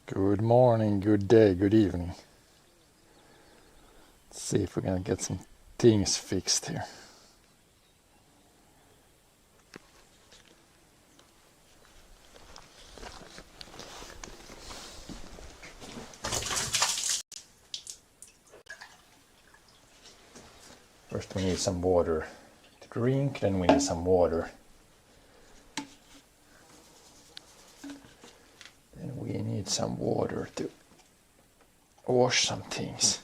Good morning, good day, good evening. Let's see if we're gonna get some things fixed here. First we need some water to drink, then we need some water. Then we need some water to wash some things.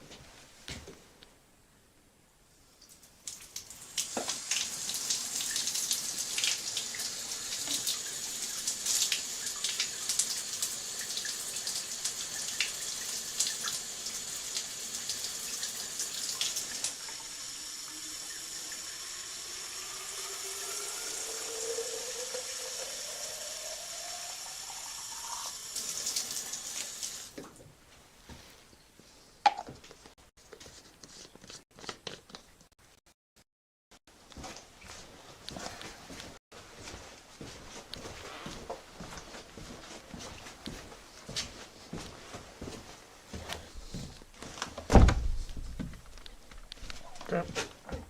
Okay,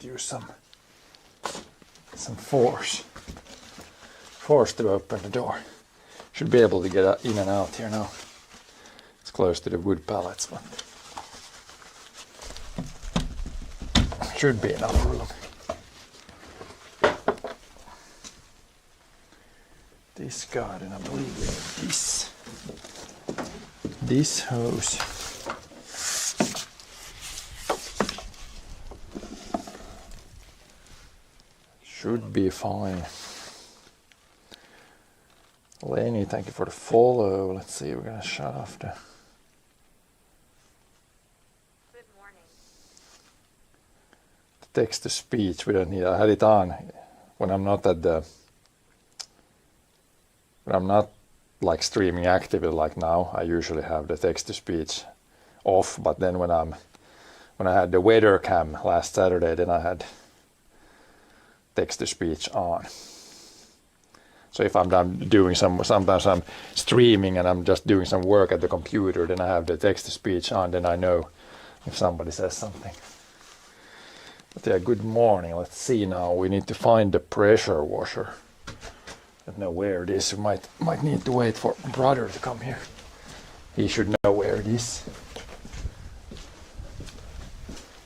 use some force to open the door. Should be able to get in and out here now. It's close to the wood pallets, but should be enough room. This garden, I believe we need this hose. Should be fine. Lenny, thank you for the follow. Let's see, we're gonna shut off the... Good morning. The text to speech, we don't need. I had it on when I'm not at the... When I'm not like streaming actively like now. I usually have the text to speech off, but then when I had the weather cam last Saturday, then I had text to speech on. So if I'm doing sometimes I'm streaming and I'm just doing some work at the computer, then I have the text to speech on, then I know if somebody says something. But yeah, good morning. Let's see now. We need to find the pressure washer. I don't know where it is. We might need to wait for brother to come here. He should know where it is.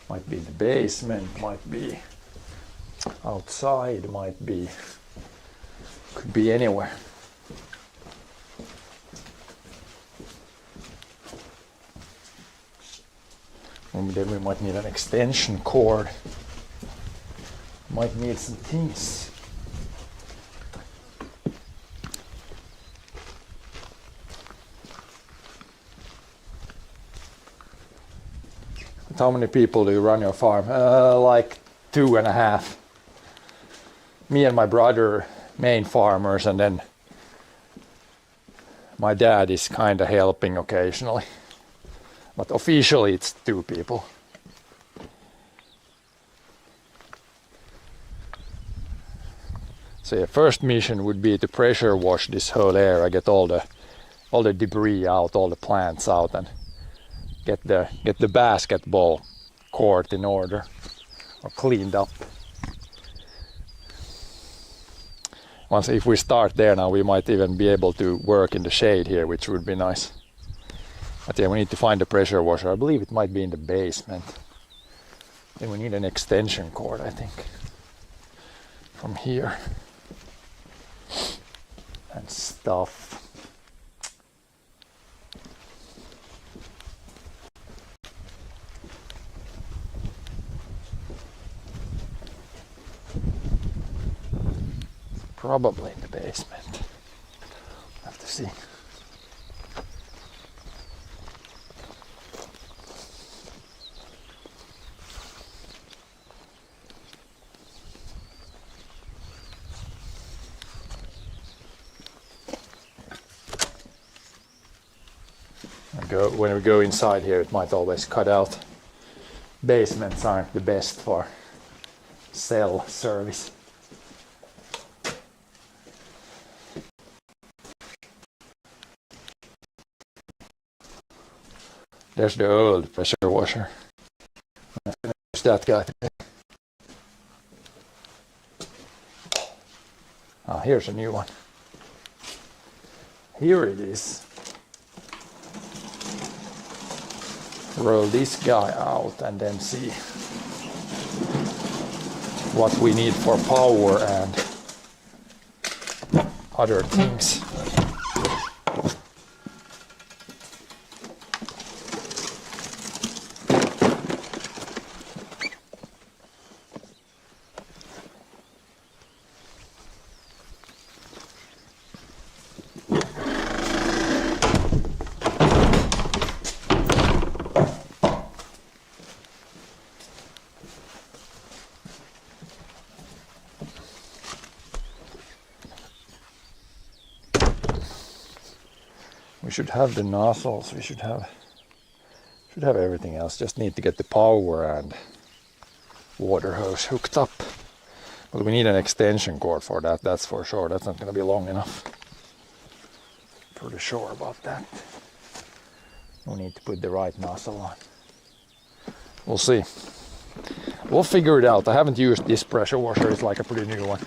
Might be in the basement, might be outside, might be, could be anywhere. And then we might need an extension cord. Might need some things. How many people do you run your farm? Like 2.5. Me and my brother, main farmers, and then my dad is kind of helping occasionally. But officially it's 2 people. So yeah, first mission would be to pressure wash this whole area, get all the debris out, all the plants out, and get the basketball court in order or cleaned up. Once if we start there now, we might even be able to work in the shade here, which would be nice. But yeah, we need to find the pressure washer. I believe it might be in the basement. Then we need an extension cord, I think, from here and stuff. Probably in the basement. Have to see. When we go inside here, it might always cut out. Basements aren't the best for cell service. There's the old pressure washer. I'm gonna use that guy today. Ah, here's a new one. Here it is. Roll this guy out and then see what we need for power and other things. We should have the nozzles, we should have everything else. Just need to get the power and water hose hooked up. But we need an extension cord for that, that's for sure. That's not going to be long enough. Pretty sure about that. We need to put the right nozzle on. We'll see. We'll figure it out. I haven't used this pressure washer, it's like a pretty new one.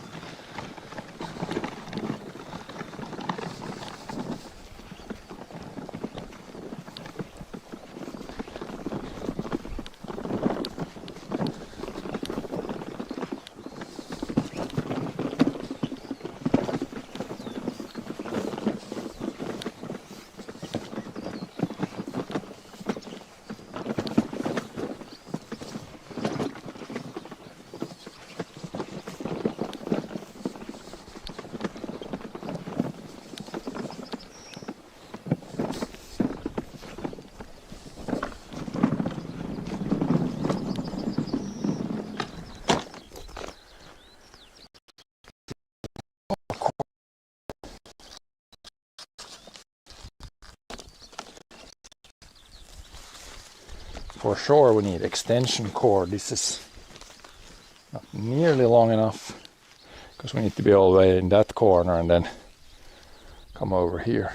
For sure we need extension cord. This is not nearly long enough because we need to be all the way in that corner and then come over here.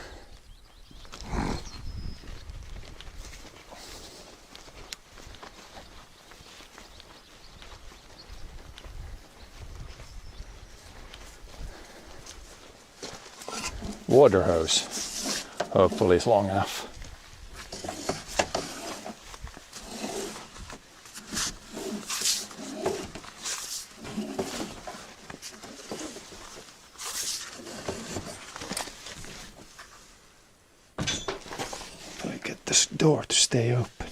Water hose hopefully is long enough. This door to stay open.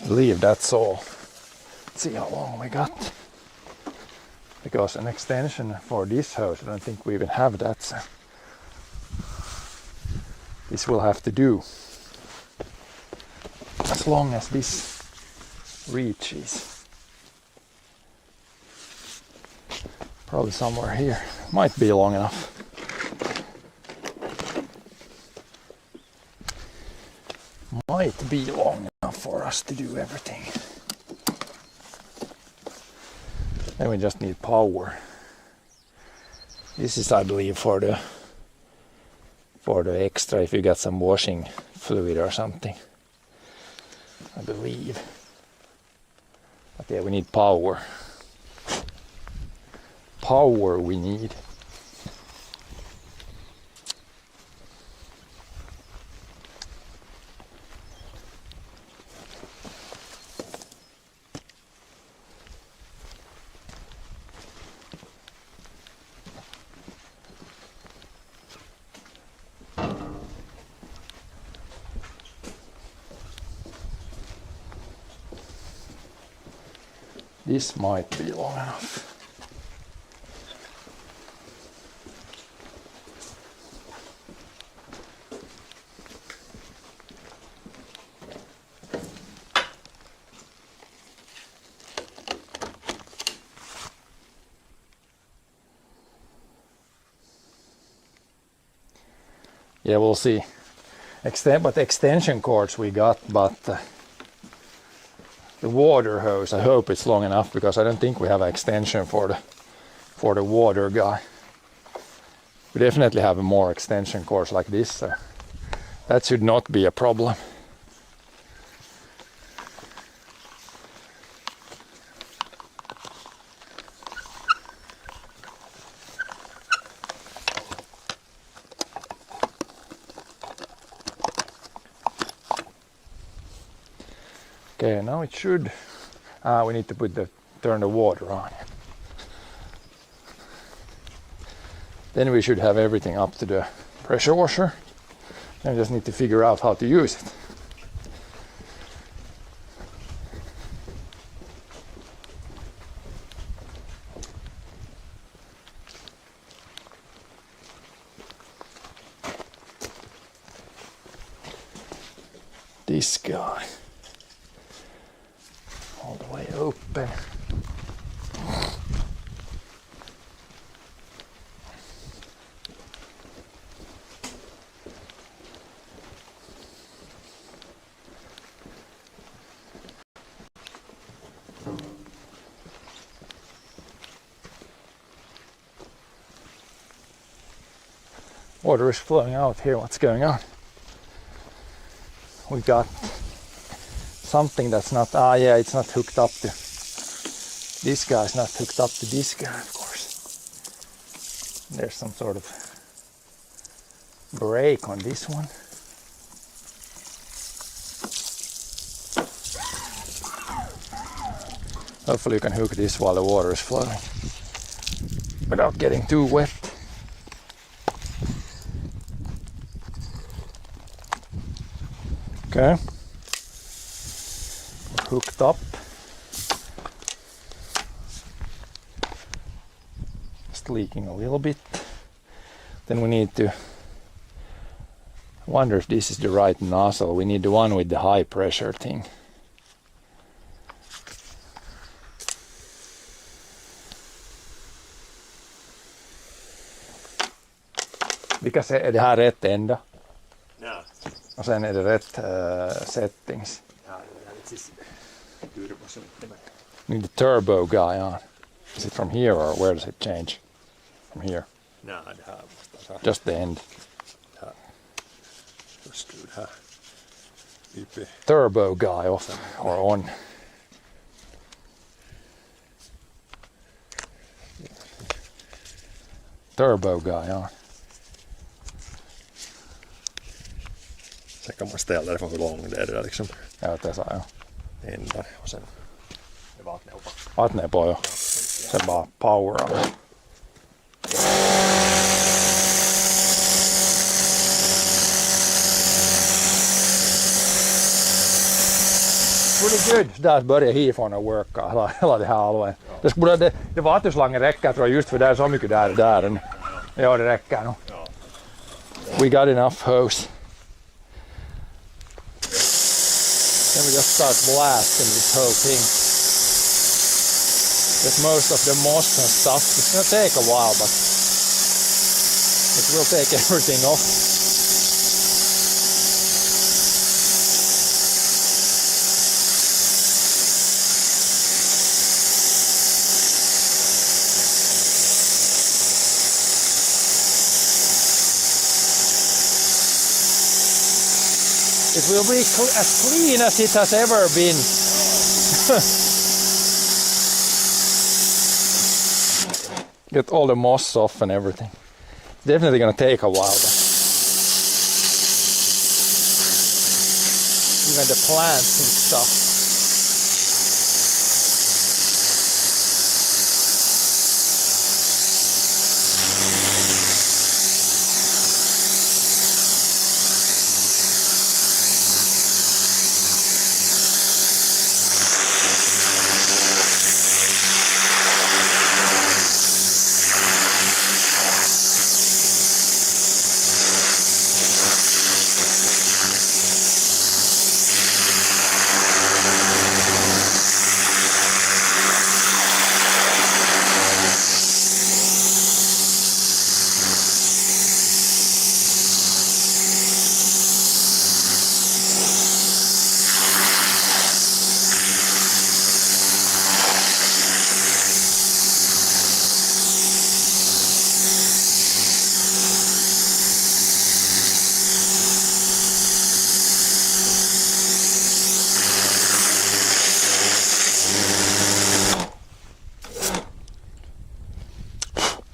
I believe that's all. Let's see how long we got. Because an extension for this hose, I don't think we even have that. So this will have to do. As long as this reaches. Probably somewhere here. Might be long enough. Might be long enough for us to do everything. Then we just need power. This is, I believe, for the extra if you got some washing fluid or something. I believe. But yeah, we need power. Power we need. This might be long enough. Yeah, we'll see. But extension cords we got, but the water hose. I hope it's long enough because I don't think we have an extension for the water guy. We definitely have a more extension course like this, so that should not be a problem. Okay, now it should. We need to turn the water on. Then we should have everything up to the pressure washer. I just need to figure out how to use it. This guy. All the way open. Water is flowing out here. What's going on? We got something that's not, yeah, it's not hooked up to, this guy's not hooked up to this guy, of course. There's some sort of brake on this one. Hopefully you can hook this while the water is flowing without getting too wet. Okay, hooked up. Just leaking a little bit. Then we need to, I wonder if this is the right nozzle. We need the one with the high pressure thing. Vilka är det här rätt ända? Ja. Och sen är det rätt settings. Ja, det är lite sist. Turbo som inte med. Need the turbo guy on. Is it from here or where does it change? From here. Nej, det här måste vara Just the end. det här. Först det här. IP. Turbo guy off or on. Turbo guy on. Sen kan man ställa det för hur lång det är det där liksom. Ja, det sa jag. Ända och sen det vattnet uppe. Vattnet på jo. Sen bara power on. Pretty good. Där börjar hiforna worka hela det här alvet. Det vattuslangen räcker tror jag just för det är så mycket där. Ja, det räcker nog. We got enough hose. Then we just start blasting this whole thing. Because most of the moss and stuff, it's gonna take a while, but it will take everything off. It will be as clean as it has ever been. Get all the moss off and everything. Definitely gonna take a while, but even the plants and stuff.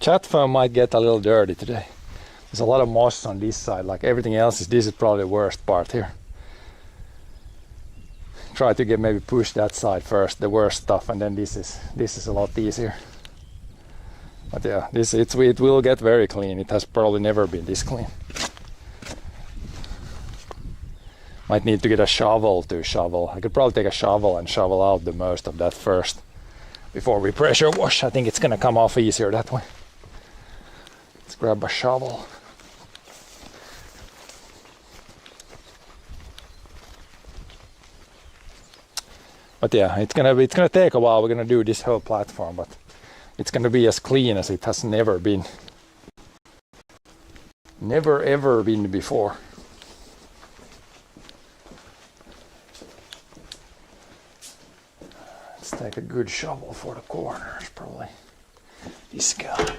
chat foam might get a little dirty today. There's a lot of moss on this side, like everything else this is probably the worst part here. Try to get maybe push that side first, the worst stuff, and then this is a lot easier. But yeah, it will get very clean. It has probably never been this clean. Might need to get a shovel to shovel. I could probably take a shovel and shovel out the most of that first before we pressure wash. I think it's gonna come off easier that way. Let's grab a shovel. But yeah, it's gonna take a while. We're gonna do this whole platform, but it's gonna be as clean as it has never been. Never ever been before. Let's take a good shovel for the corners, probably. This guy.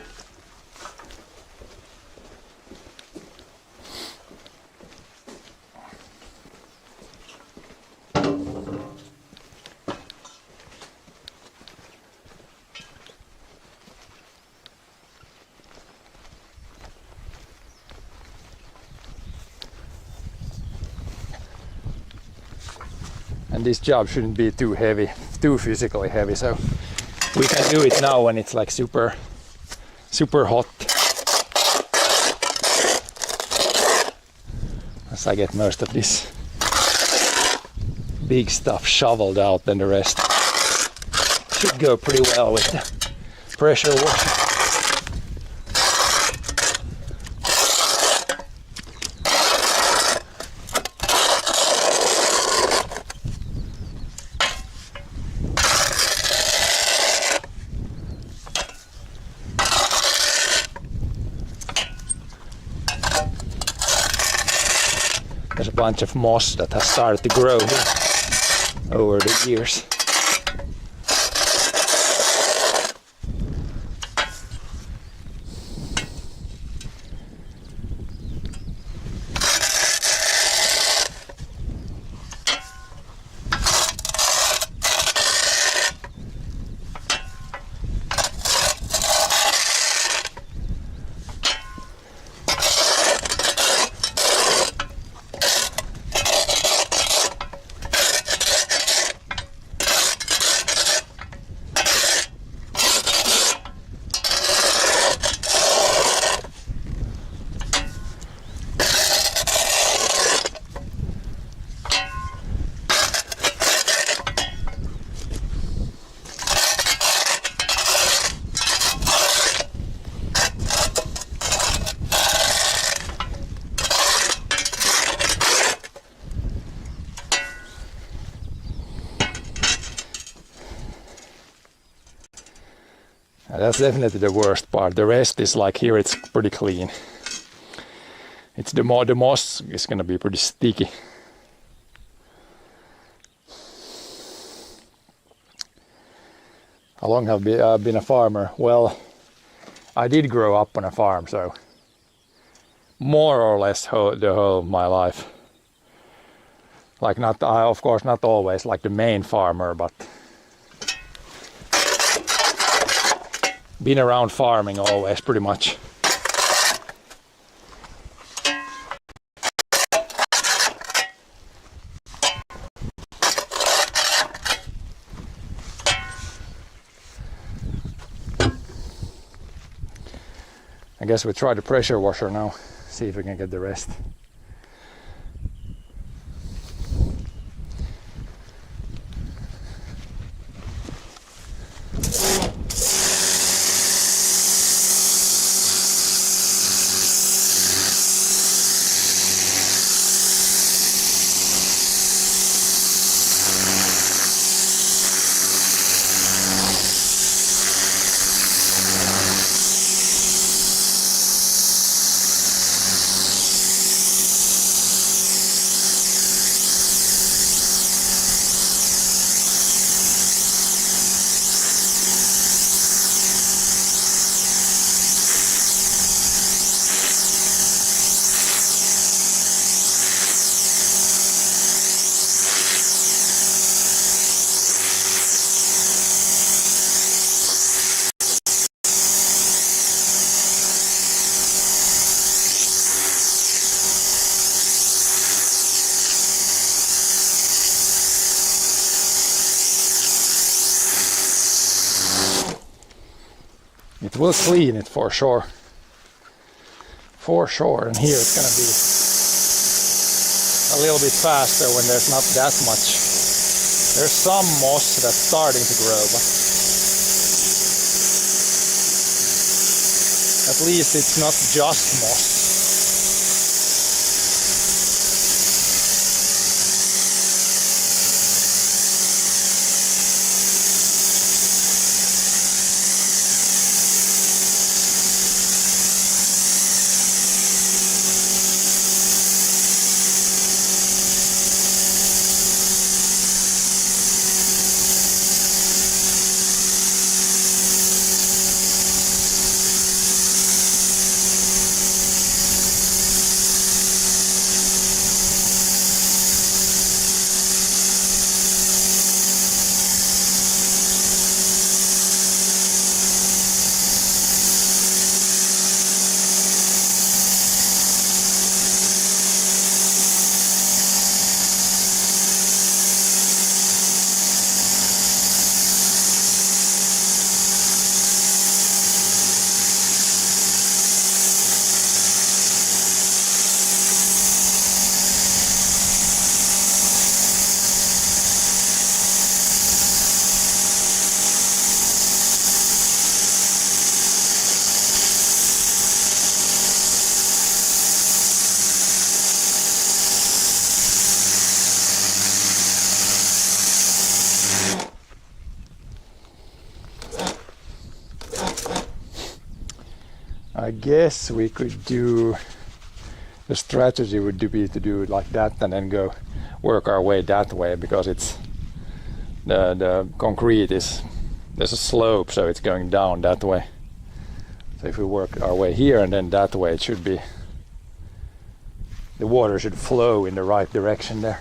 And this job shouldn't be too heavy, too physically heavy, so we can do it now when it's like super hot. As I get most of this big stuff shoveled out, then the rest should go pretty well with the pressure washer. There's a bunch of moss that has started to grow here over the years. That's definitely the worst part. The rest is like here it's pretty clean. It's the moss is gonna be pretty sticky. How long have I been a farmer? Well, I did grow up on a farm, so more or less the whole of my life. Like not, of course not always like the main farmer, but been around farming always pretty much. I guess we try the pressure washer now, see if we can get the rest. will clean it for sure. For sure. And here it's gonna be a little bit faster when there's not that much. There's some moss that's starting to grow, but at least it's not just moss. I guess we could do, the strategy would be to do it like that and then go work our way that way, because it's the concrete is, there's a slope, so it's going down that way. So if we work our way here and then that way, it should be, the water should flow in the right direction there.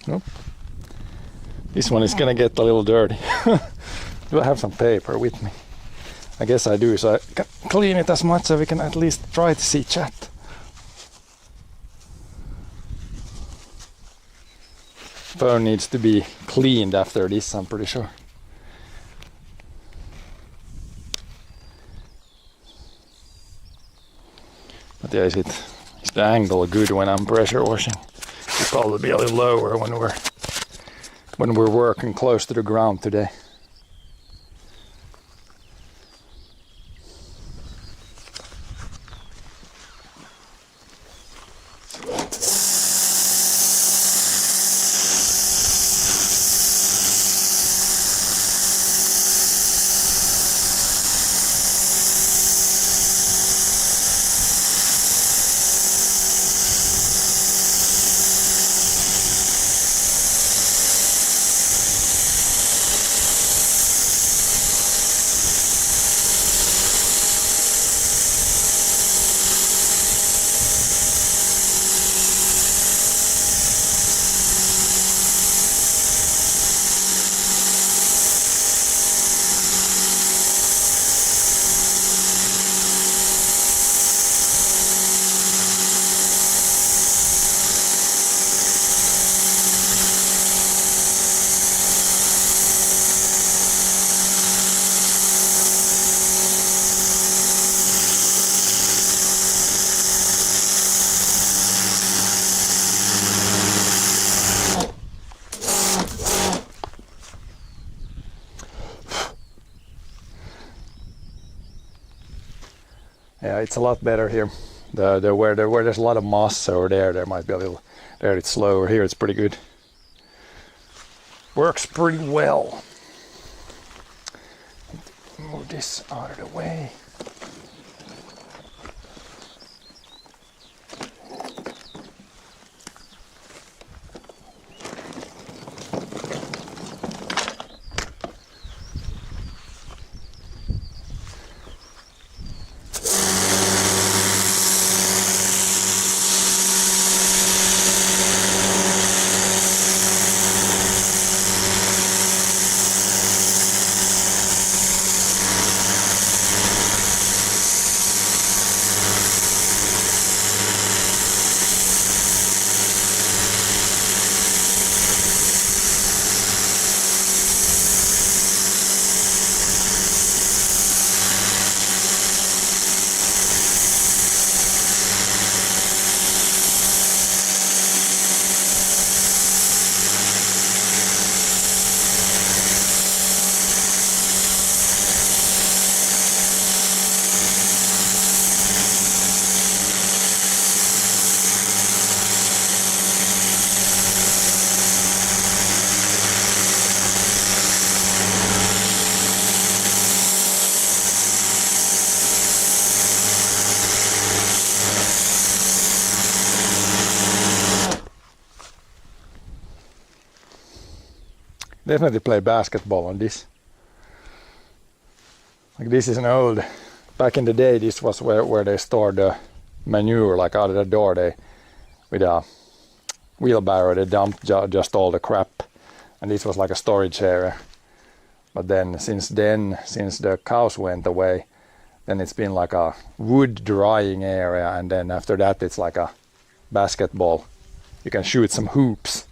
Nope. This one is gonna get a little dirty. Do I have some paper with me? I guess I do, so I can clean it as much so we can at least try to see chat. Phone needs to be cleaned after this, I'm pretty sure. But yeah, is the angle good when I'm pressure washing? It'll probably be a little lower when we're working close to the ground today. Yeah, it's a lot better here. Where there's a lot of moss over there might be a little. There it's slower. Here it's pretty good. Works pretty well. Move this out of the way. Definitely play basketball on this. Like this is an old. Back in the day, this was where they stored the manure. Like out of the door, they with a wheelbarrow they dumped just all the crap, and this was like a storage area. But then, since the cows went away, then it's been like a wood drying area, and then after that, it's like a basketball. You can shoot some hoops.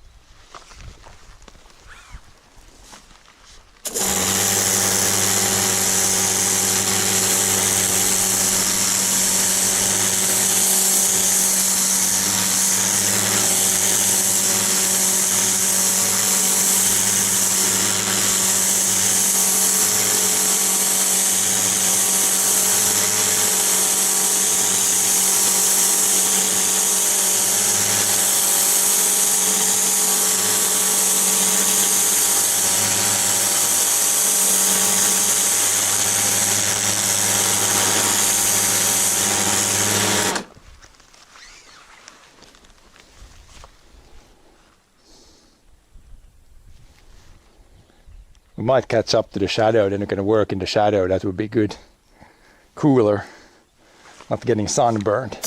We might catch up to the shadow, then you can work in the shadow. That would be good. Cooler. Not getting sunburned.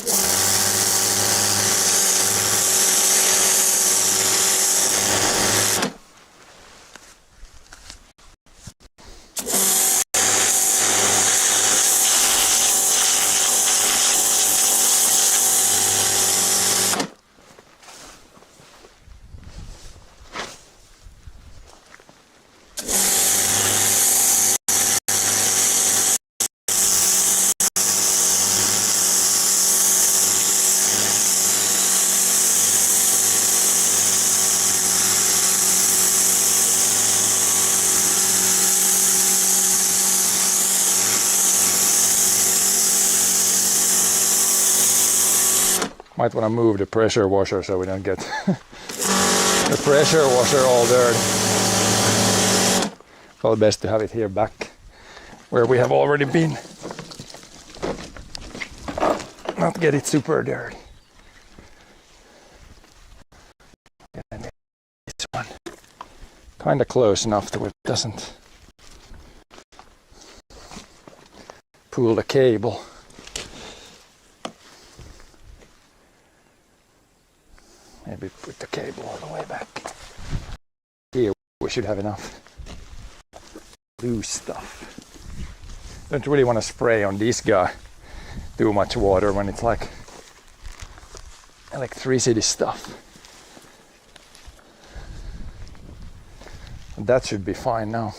Might want to move the pressure washer so we don't get the pressure washer all dirty. Well, best to have it here back where we have already been. Not get it super dirty. And this one kind of close enough that it doesn't pull the cable. Maybe put the cable all the way back. Here we should have enough loose stuff. Don't really want to spray on this guy too much water when it's like electricity stuff. That should be fine now.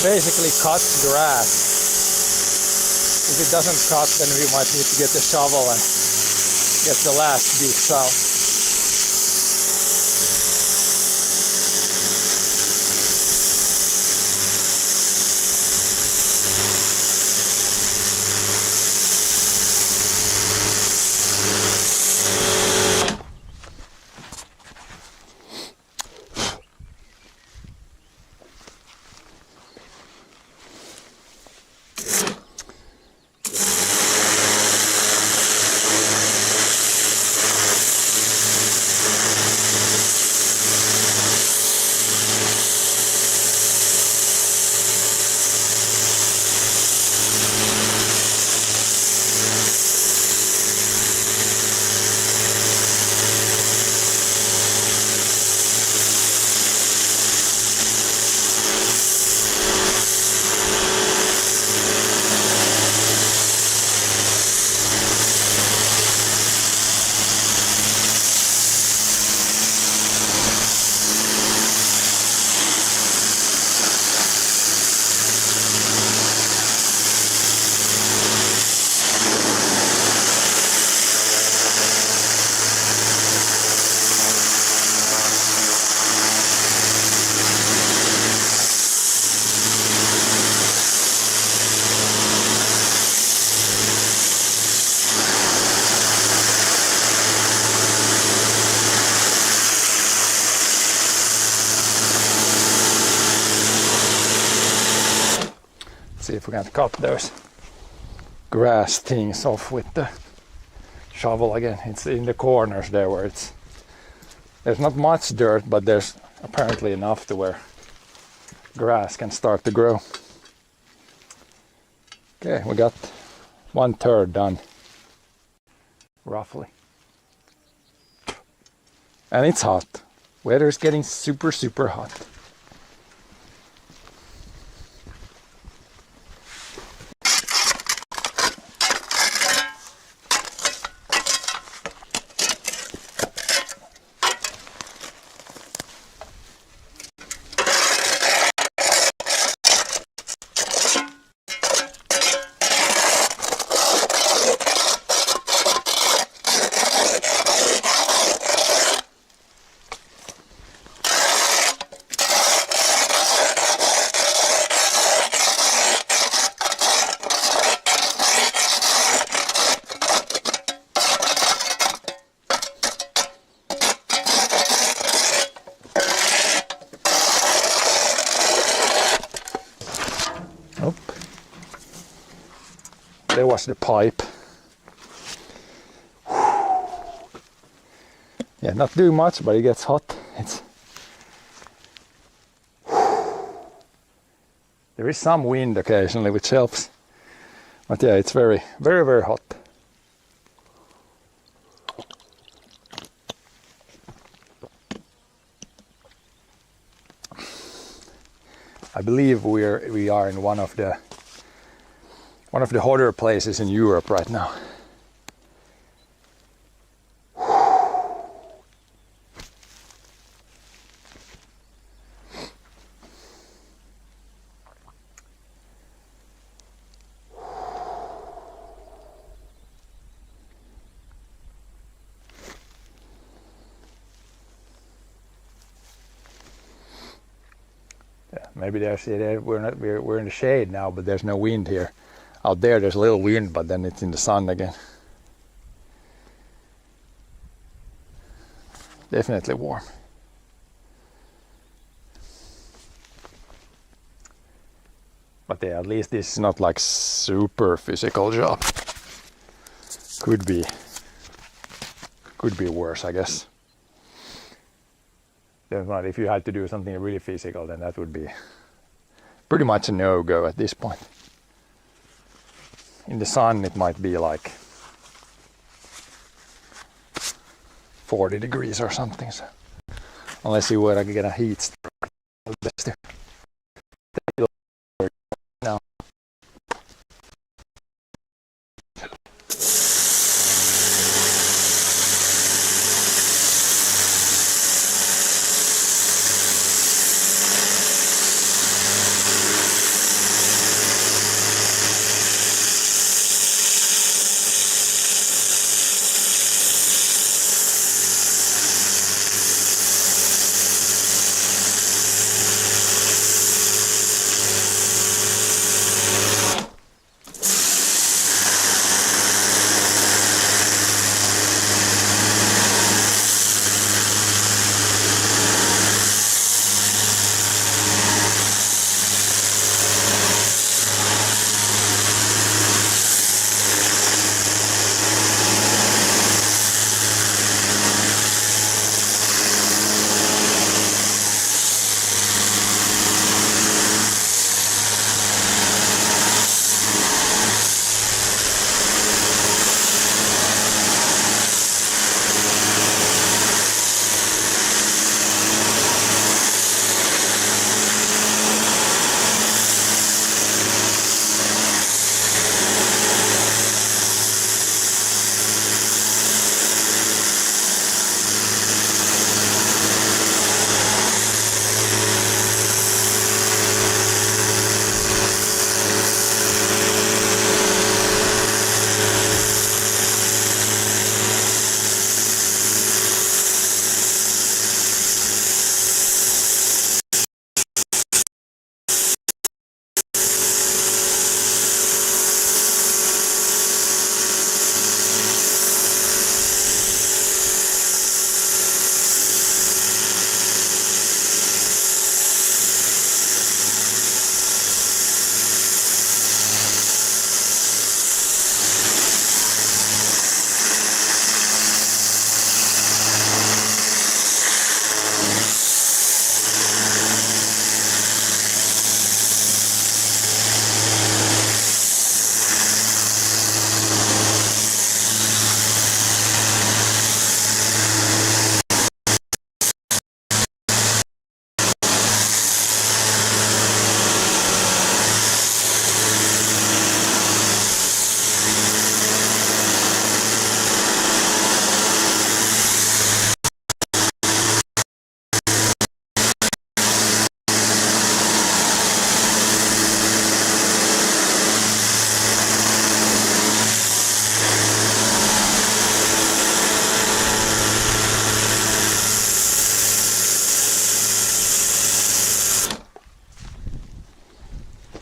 basically cuts grass. If it doesn't cut, then we might need to get the shovel and get the last bits out. See if we can cut those grass things off with the shovel again. It's in the corners there where there's not much dirt, but there's apparently enough to where grass can start to grow. Okay, we got 1/3 done, roughly. And it's hot. Weather is getting super, super hot. Nope. There was the pipe. Yeah, not doing much, but it gets hot. There is some wind occasionally, which helps. But yeah, it's very, very, very hot. I believe we are in one of the hotter places in Europe right now. Maybe we're in the shade now, but there's no wind here. Out there there's a little wind, but then it's in the sun again. Definitely warm. But yeah, at least this is not like super physical job. Could be worse, I guess. If you had to do something really physical, then that would be pretty much a no-go at this point. In the sun it might be like 40 degrees or something, so unless you were to get a heat stroke. No.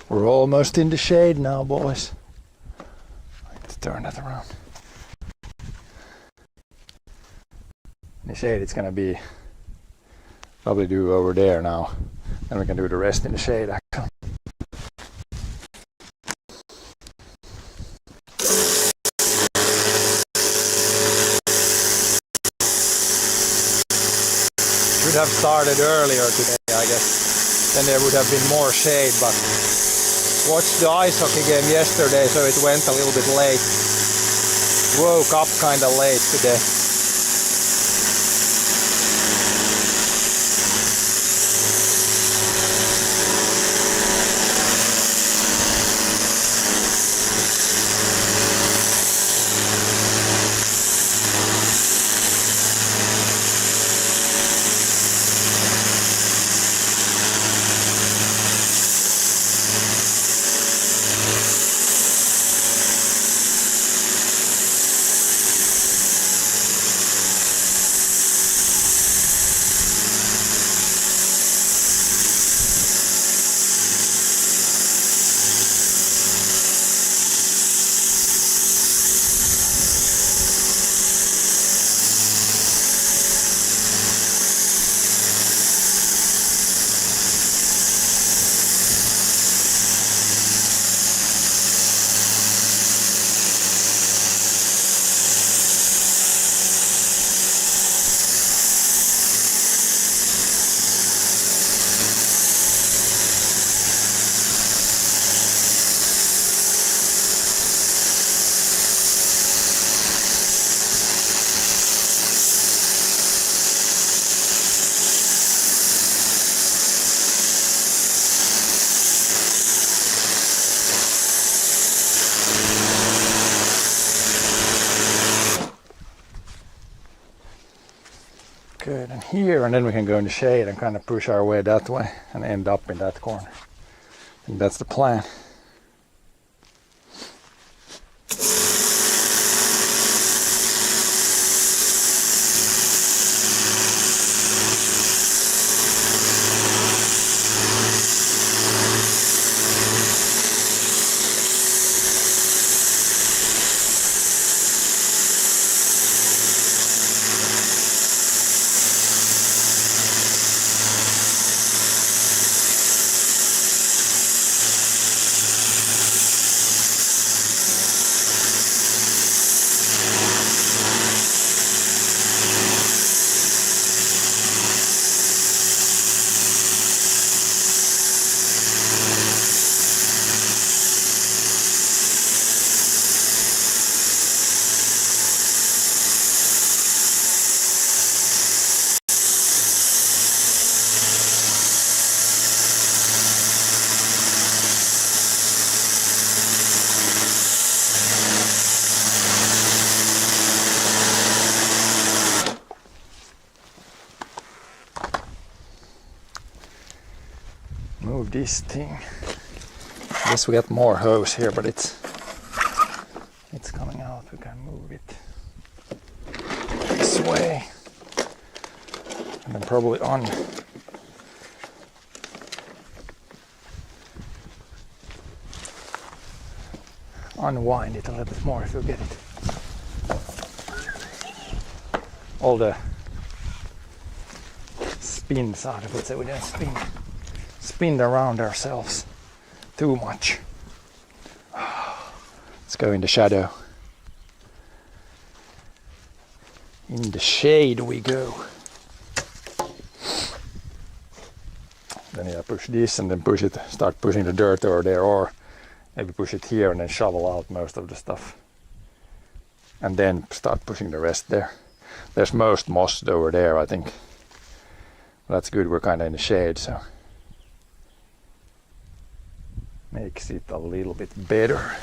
We're almost in the shade now, boys. I need to turn that around. In the shade, it's gonna be probably do over there now. Then we can do the rest in the shade actually. Should have started earlier today, I guess. Then there would have been more shade, but watched the ice hockey game yesterday, so it went a little bit late. Woke up kinda late today. Good, and here, and then we can go in the shade and kind of push our way that way and end up in that corner. I think that's the plan. Move this thing. I guess we got more hose here, but it's coming out. We can move it this way, and then probably unwind it a little bit more if you get it. All the spins out of it, so we don't spin around ourselves too much. Let's go in the shadow. In the shade we go. Then yeah, push this and then push it, start pushing the dirt over there, or maybe push it here and then shovel out most of the stuff. And then start pushing the rest there. There's most moss over there, I think. That's good, we're kind of in the shade, so makes it a little bit better.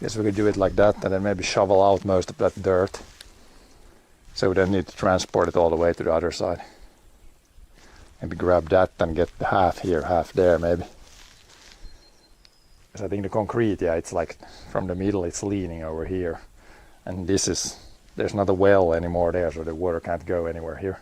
Guess we could do it like that and then maybe shovel out most of that dirt. So we don't need to transport it all the way to the other side. Maybe grab that and get the half here, half there maybe. Because I think the concrete, yeah, it's like from the middle it's leaning over here. And there's not a well anymore there, so the water can't go anywhere here.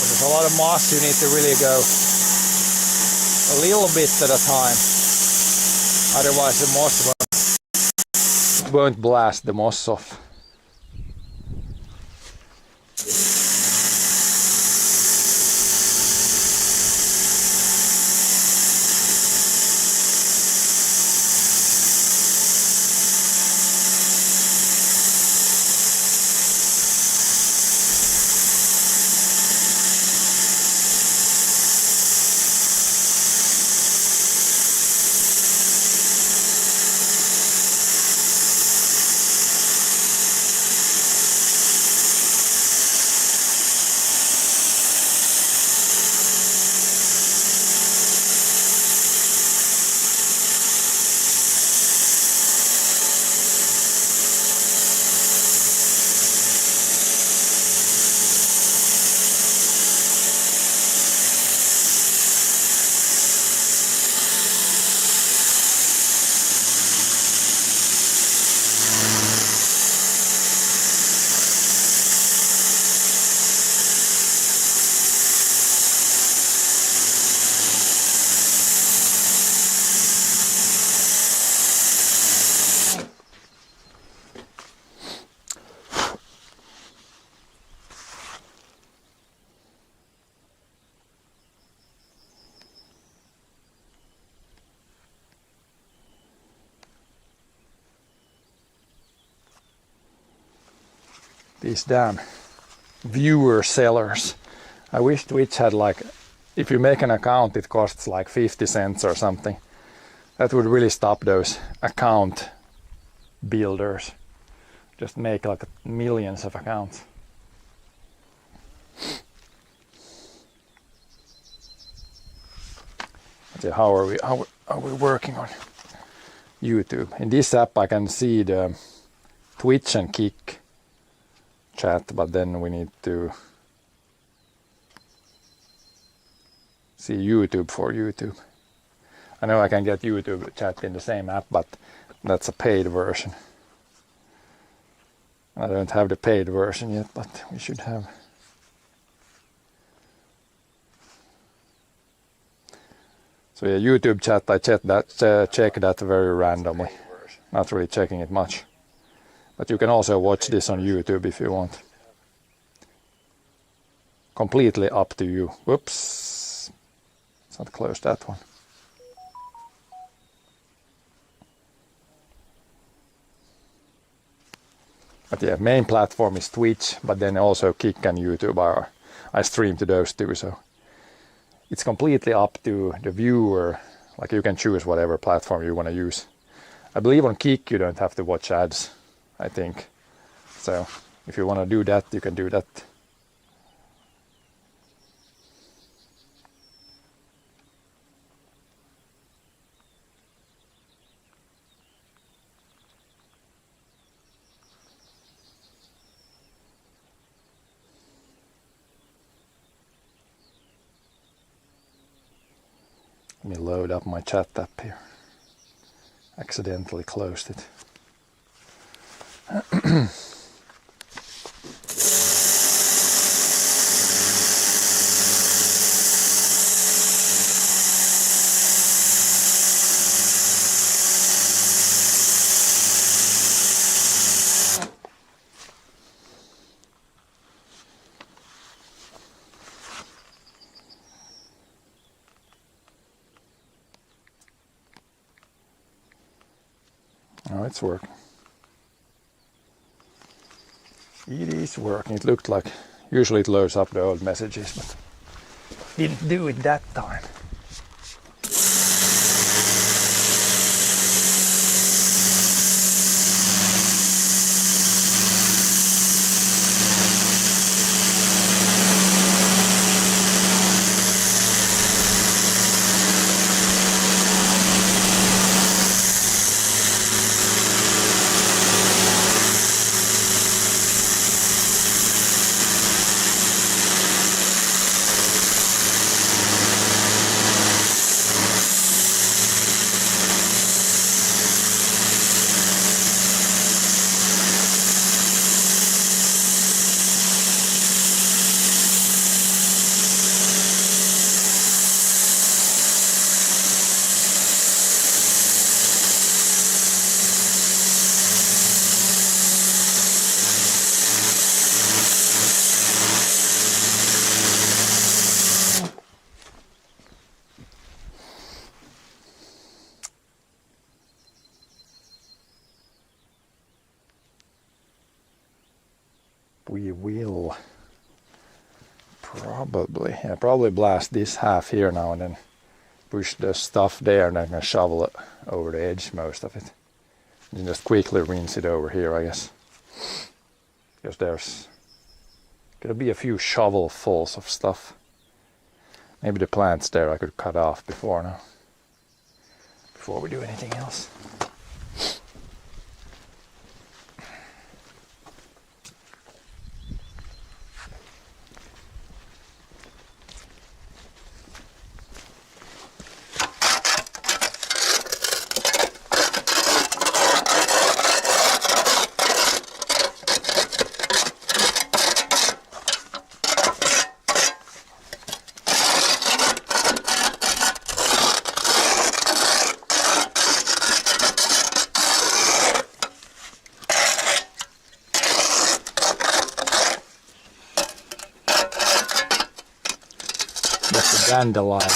There's a lot of moss, you need to really go a little bit at a time. Otherwise the moss won't blast the moss off. These damn viewer sellers. I wish Twitch had like, if you make an account it costs like 50 cents or something. That would really stop those account builders. Just make like millions of accounts. So how are we working on YouTube? In this app I can see the Twitch and Kick chat, but then we need to see YouTube for YouTube. I know I can get YouTube chat in the same app, but that's a paid version. I don't have the paid version yet, but we should have. So yeah, YouTube chat, I check that very randomly. Not really checking it much. But you can also watch this on YouTube if you want. Completely up to you. Whoops. Let's not close that one. But yeah, main platform is Twitch, but then also Kick and YouTube I stream to those two, so it's completely up to the viewer. Like you can choose whatever platform you want to use. I believe on Kick you don't have to watch ads, I think. So if you want to do that, you can do that. Let me load up my chat app here. Accidentally closed it. Oh, it's working. It is working. It looked like usually it loads up the old messages, but didn't do it that time. We will probably blast this half here now and then push the stuff there and then I'm gonna shovel it over the edge, most of it. And just quickly rinse it over here, I guess. Because there's gonna be a few shovelfuls of stuff. Maybe the plants there I could cut off before we do anything else. That's the dandelion.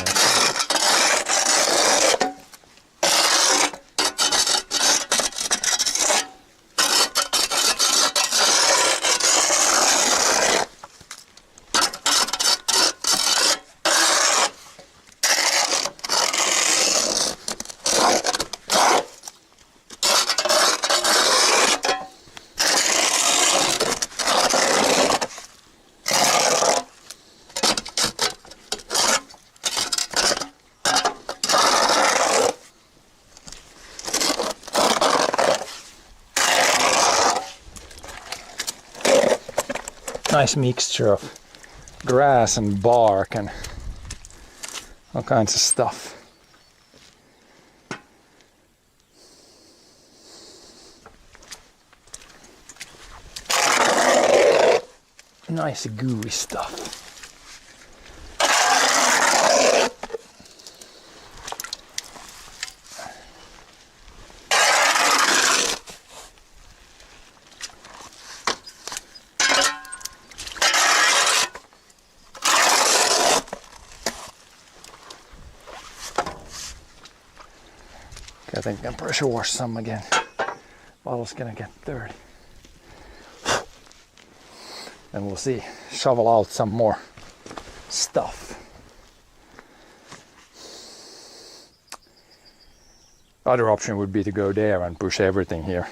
Nice mixture of grass and bark and all kinds of stuff. Nice gooey stuff. I think I can pressure wash some again. Bottle's gonna get dirty. And we'll see. Shovel out some more stuff. Other option would be to go there and push everything here.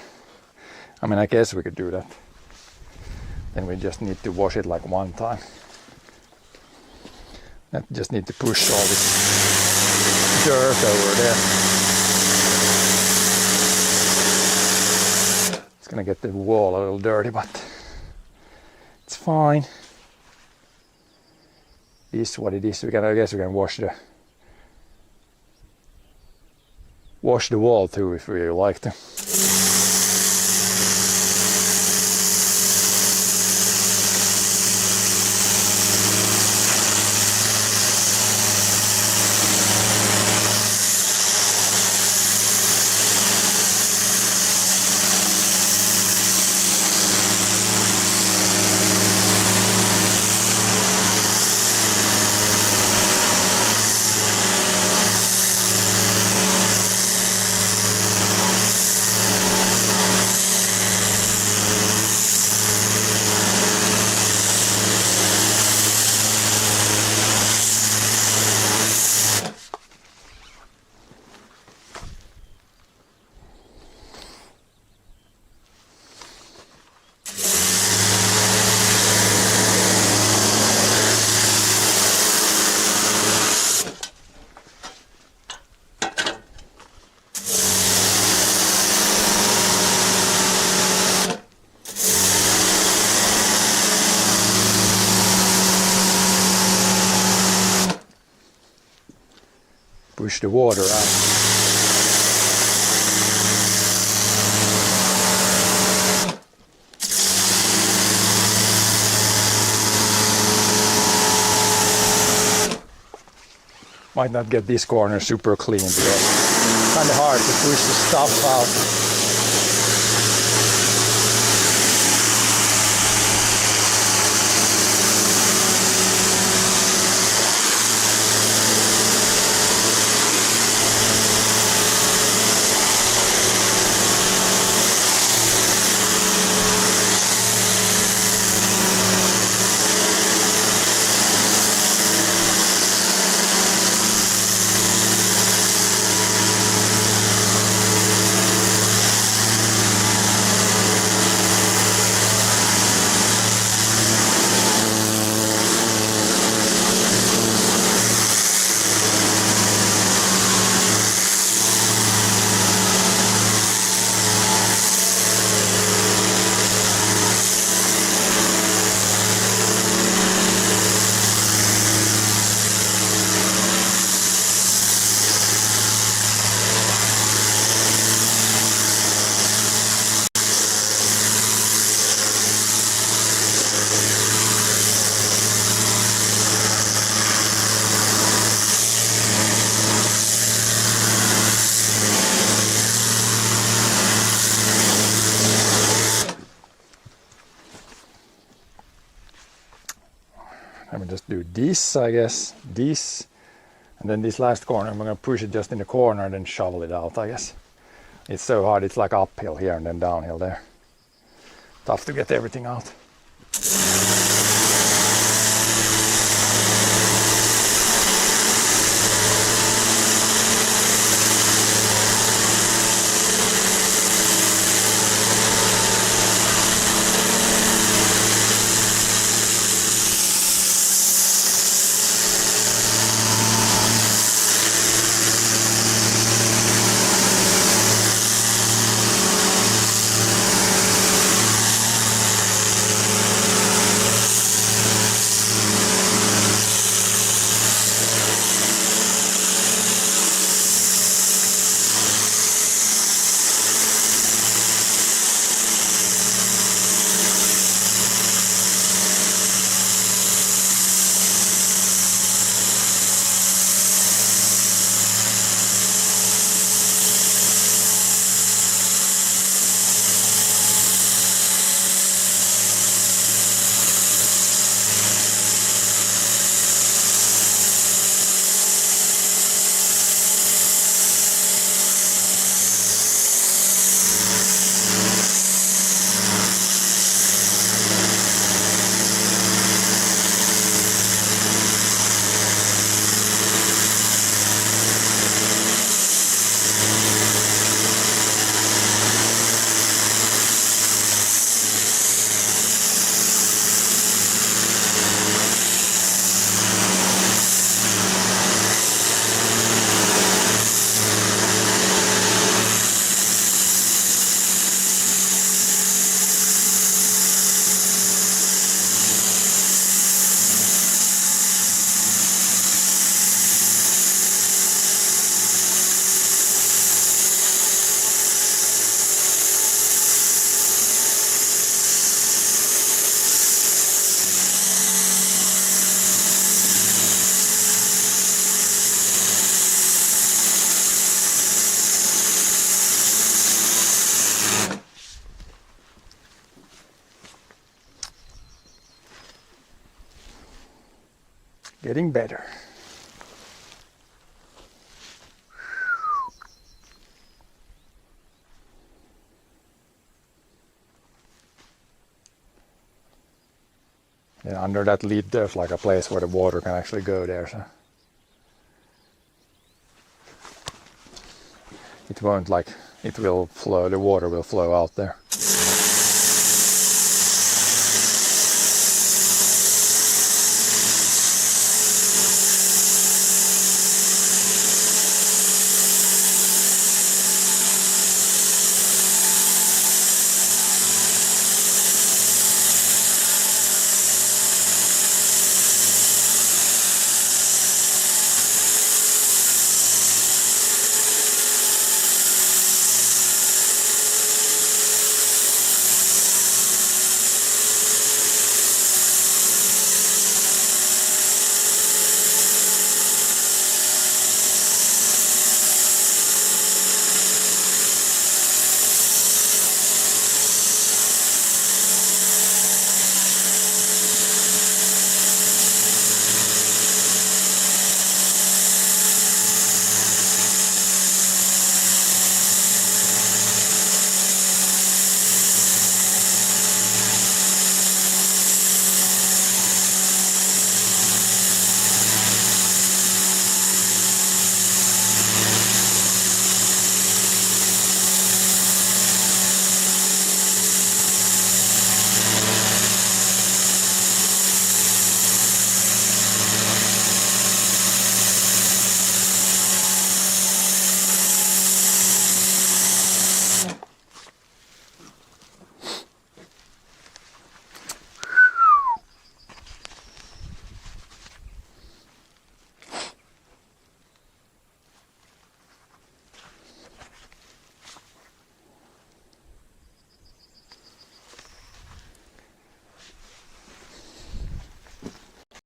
I mean, I guess we could do that. Then we just need to wash it like one time. I just need to push all this dirt over there. Gonna get the wall a little dirty, but it's fine. It is what it is. I guess we can wash wash the wall too if we like to. Push the water out. Might not get this corner super clean because it's kind of hard to push the stuff out. Let me just do this, I guess, this, and then this last corner, I'm gonna push it just in the corner and then shovel it out, I guess. It's so hard, it's like uphill here and then downhill there. Tough to get everything out. Getting better. Yeah, under that lid there's like a place where the water can actually go there, so it won't like, it will flow, the water will flow out there.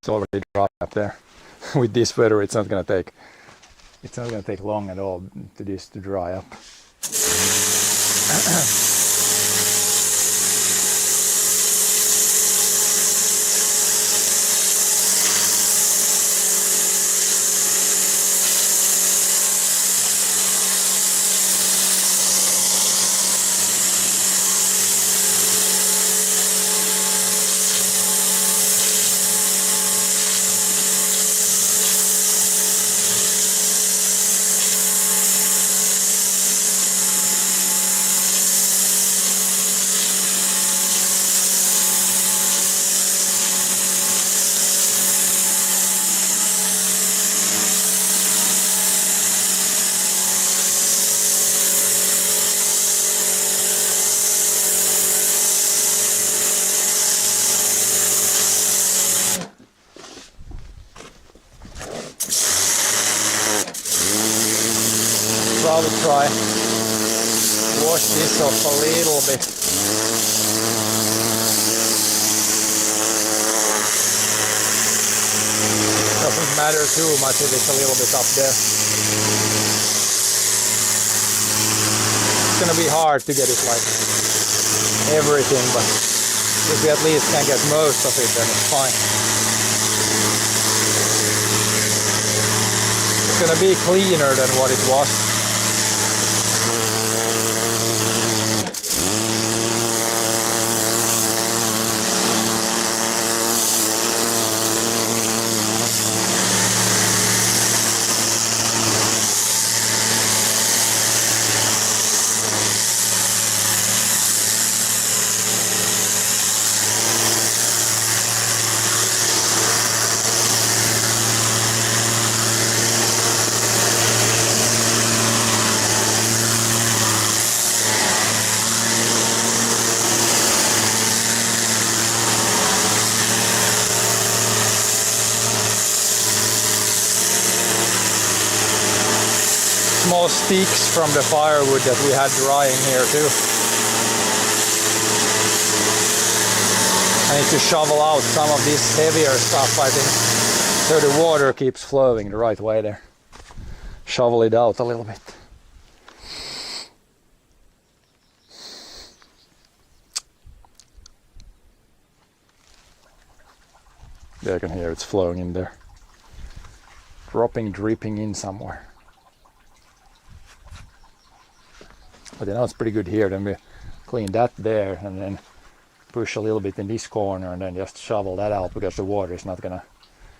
It's already dry up there. With this weather, it's not gonna take long at all to this to dry up. Probably try wash this off a little bit. Doesn't matter too much if it's a little bit up there. It's gonna be hard to get it like everything, but if we at least can get most of it, then it's fine. It's gonna be cleaner than what it was. Small sticks from the firewood that we had drying here too. I need to shovel out some of this heavier stuff, I think, so the water keeps flowing the right way there. Shovel it out a little bit. There, you can hear it's flowing in there. dripping in somewhere. But it's pretty good here. Then we clean that there and then push a little bit in this corner and then just shovel that out because the water is not gonna,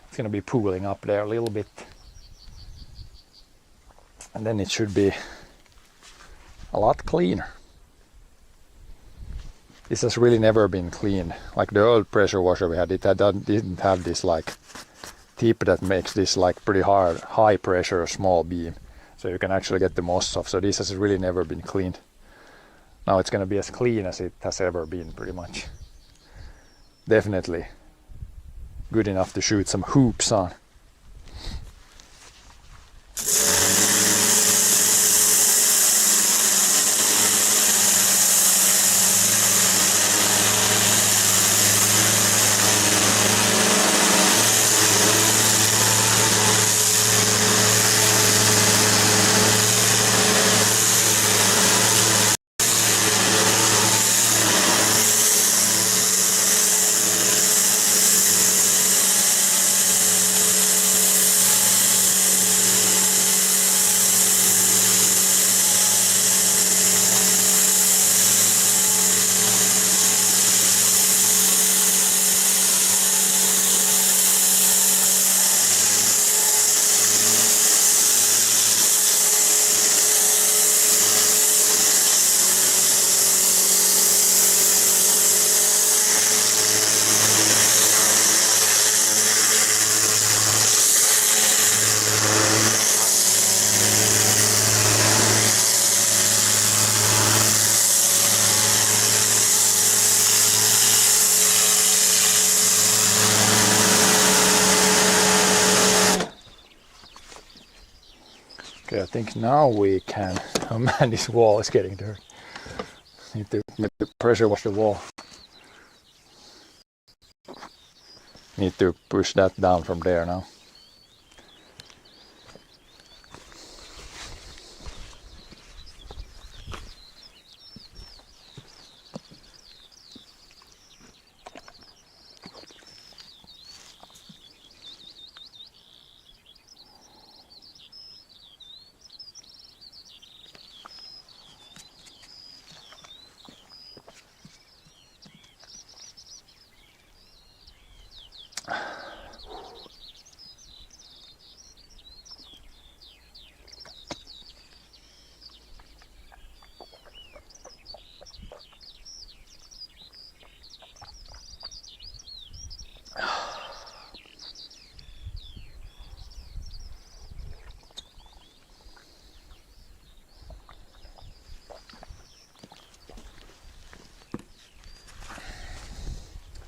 it's gonna be pooling up there a little bit. And then it should be a lot cleaner. This has really never been cleaned. Like the old pressure washer we had, didn't have this like tip that makes this like pretty high pressure small beam. So you can actually get the moss off. So this has really never been cleaned. Now it's gonna be as clean as it has ever been pretty much. Definitely good enough to shoot some hoops on. Okay, I think now we can. Oh man, this wall is getting dirty. Need to pressure wash the wall. Need to push that down from there now.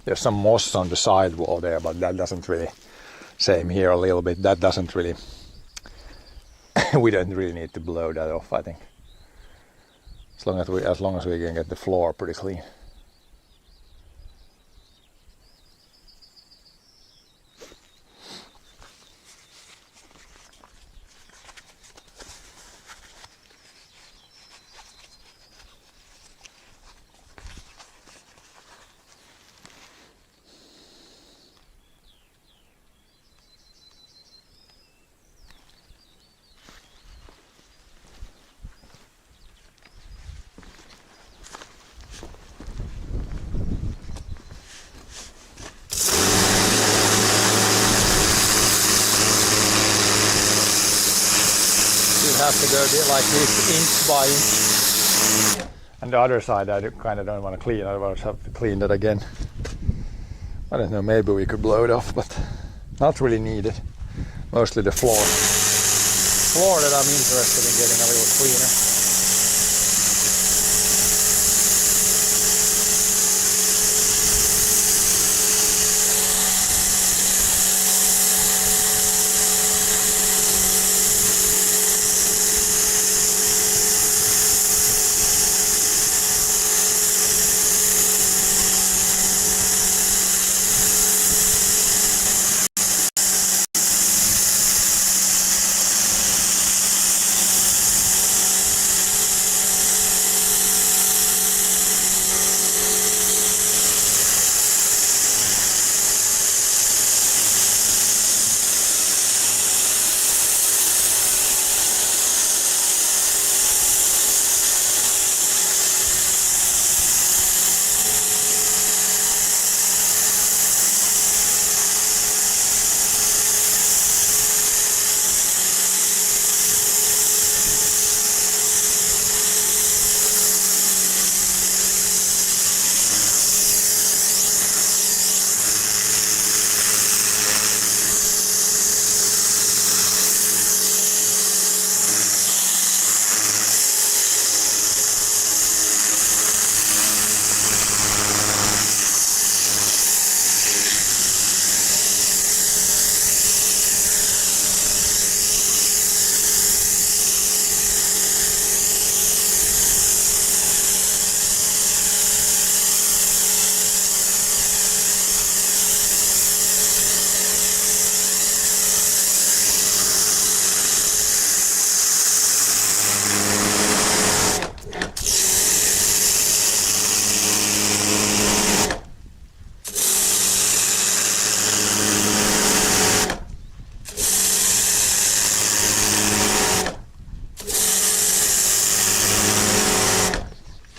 There's some moss on the side wall there, but that doesn't really, same here a little bit, that doesn't really, we don't really need to blow that off, I think. As long as we can get the floor pretty clean. Have to go like this inch by inch. And the other side I kind of don't want to clean, otherwise have to clean that again. I don't know, maybe we could blow it off, but not really needed. Mostly the floor. Floor that I'm interested in getting a little cleaner.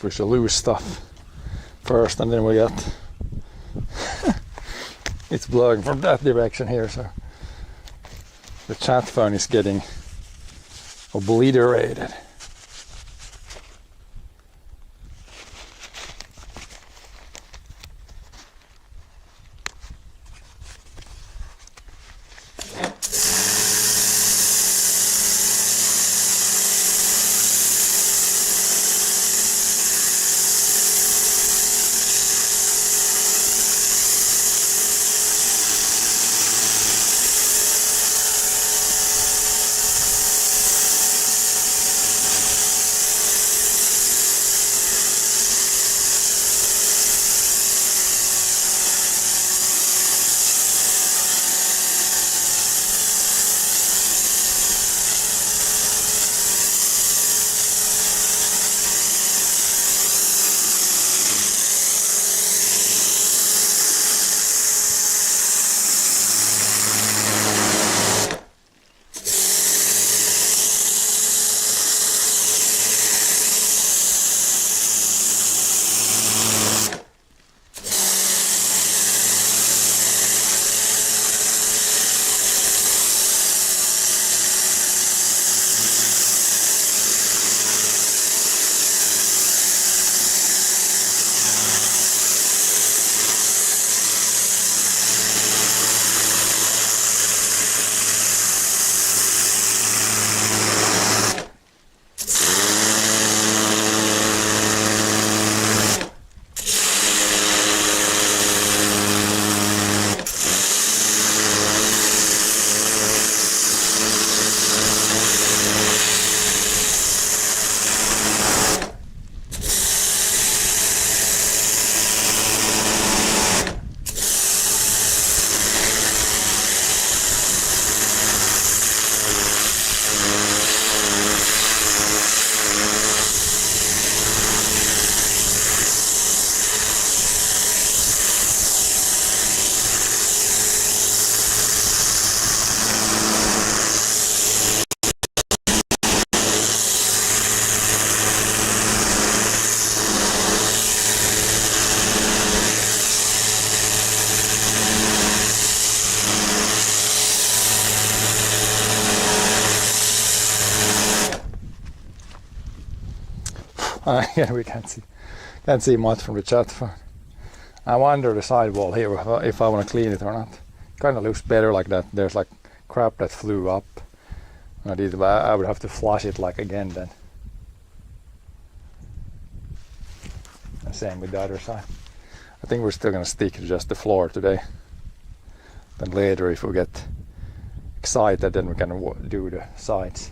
push the loose stuff first, and then we got it's blowing from that direction here, so the chat phone is getting obliterated. Again, we can't see much from the chat phone. I wonder the sidewall here if I want to clean it or not. Kind of looks better like that. There's like crap that flew up. I would have to flush it like again then. And same with the other side. I think we're still gonna stick to just the floor today. Then later, if we get excited, then we can do the sides.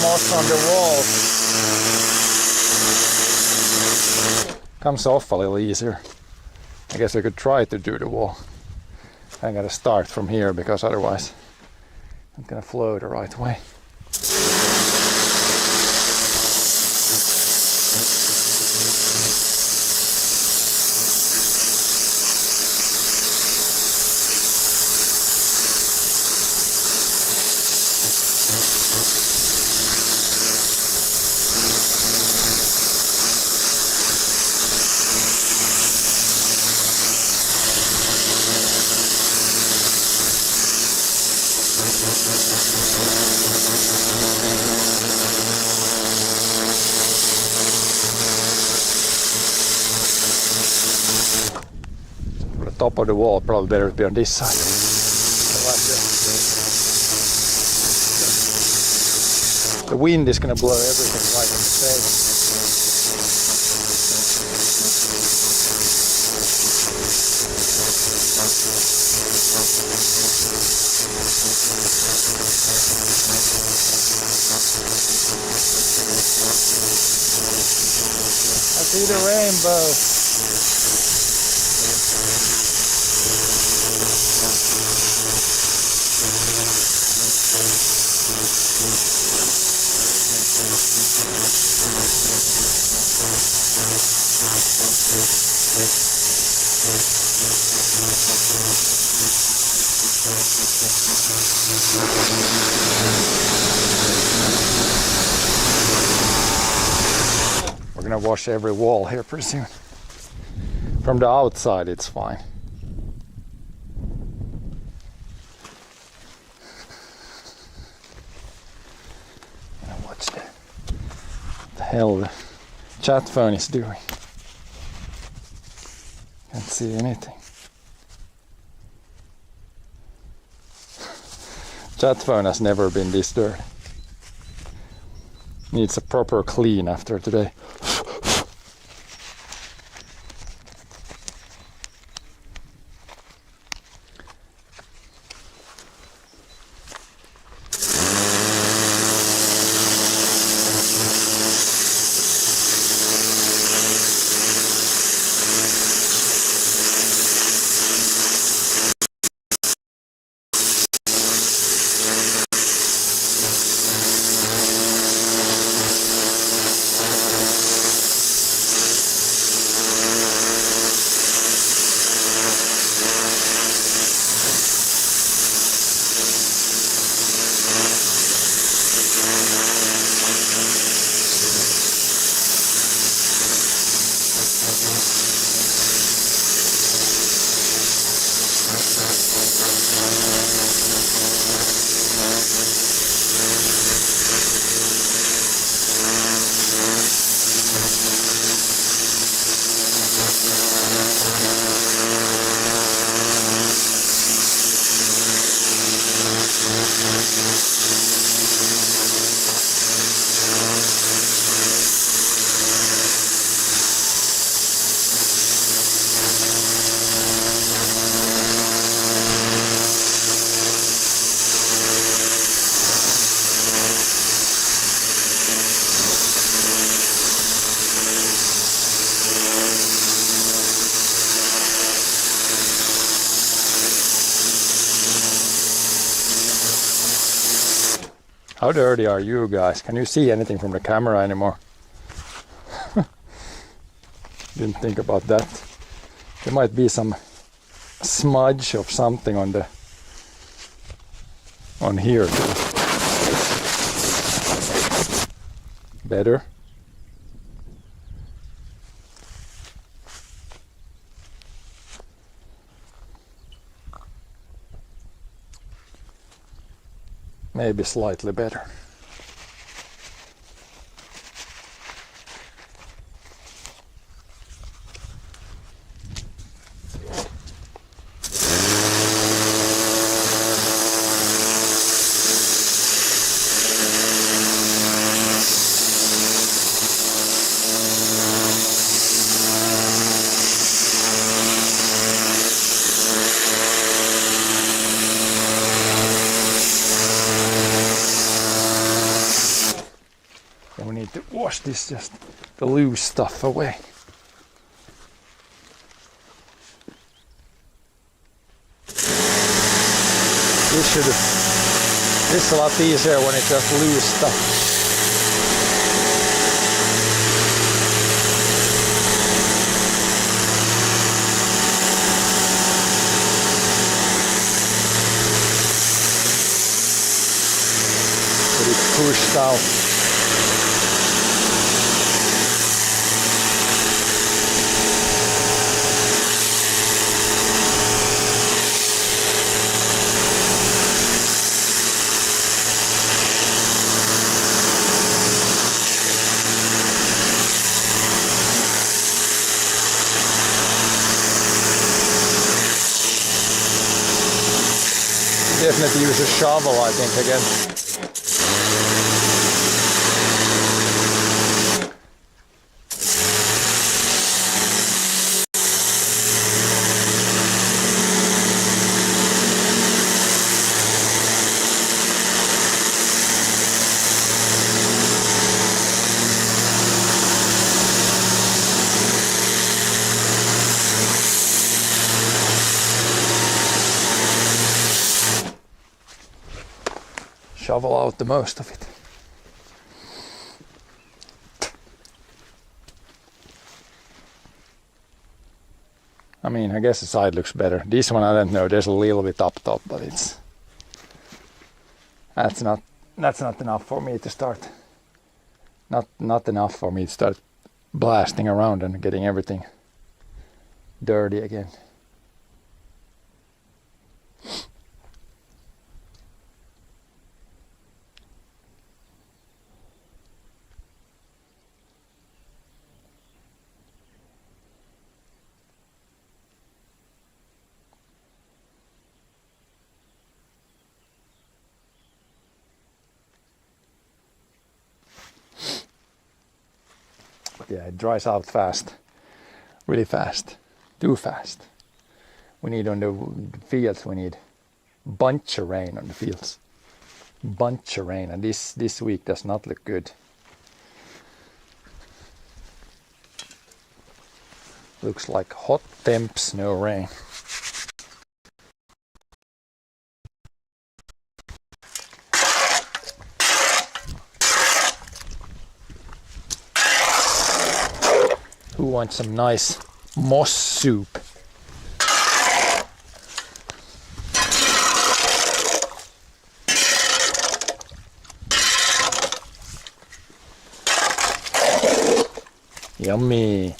moss on the wall comes off a little easier. I guess I could try to do the wall. I gotta start from here because otherwise I'm gonna flow the right way. The top of the wall probably better be on this side. The wind is gonna blow everything right in the face. I see the rainbow. We're gonna wash every wall here pretty soon. From the outside it's fine. Gonna watch what the hell the chat phone is doing. Can't see anything. Chat phone has never been this dirty. Needs a proper clean after today. How dirty are you guys? Can you see anything from the camera anymore? Didn't think about that. There might be some smudge of something on here too. Better. Maybe slightly better. push this just the loose stuff away. This is a lot easier when it's just loose stuff. But it's pushed out. Definitely use a shovel, I think, again. Shovel out the most of it. I mean, I guess the side looks better. This one I don't know. There's a little bit up top, but that's not enough for me to start. Not enough for me to start blasting around and getting everything dirty again. Yeah, it dries out fast, really fast, too fast. We need on the fields, we need bunch of rain on the fields, bunch of rain, and this week does not look good. Looks like hot temps, no rain. Who wants some nice moss soup? Yummy.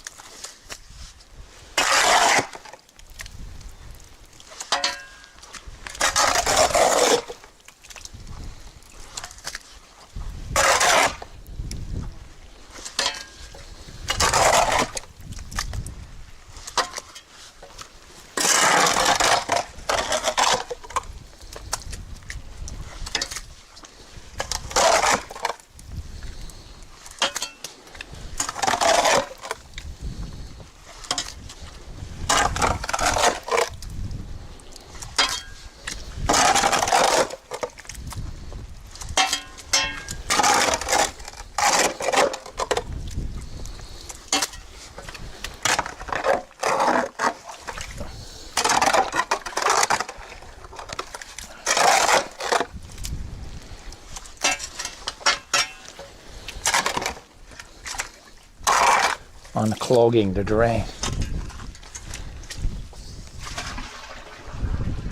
Unclogging the drain.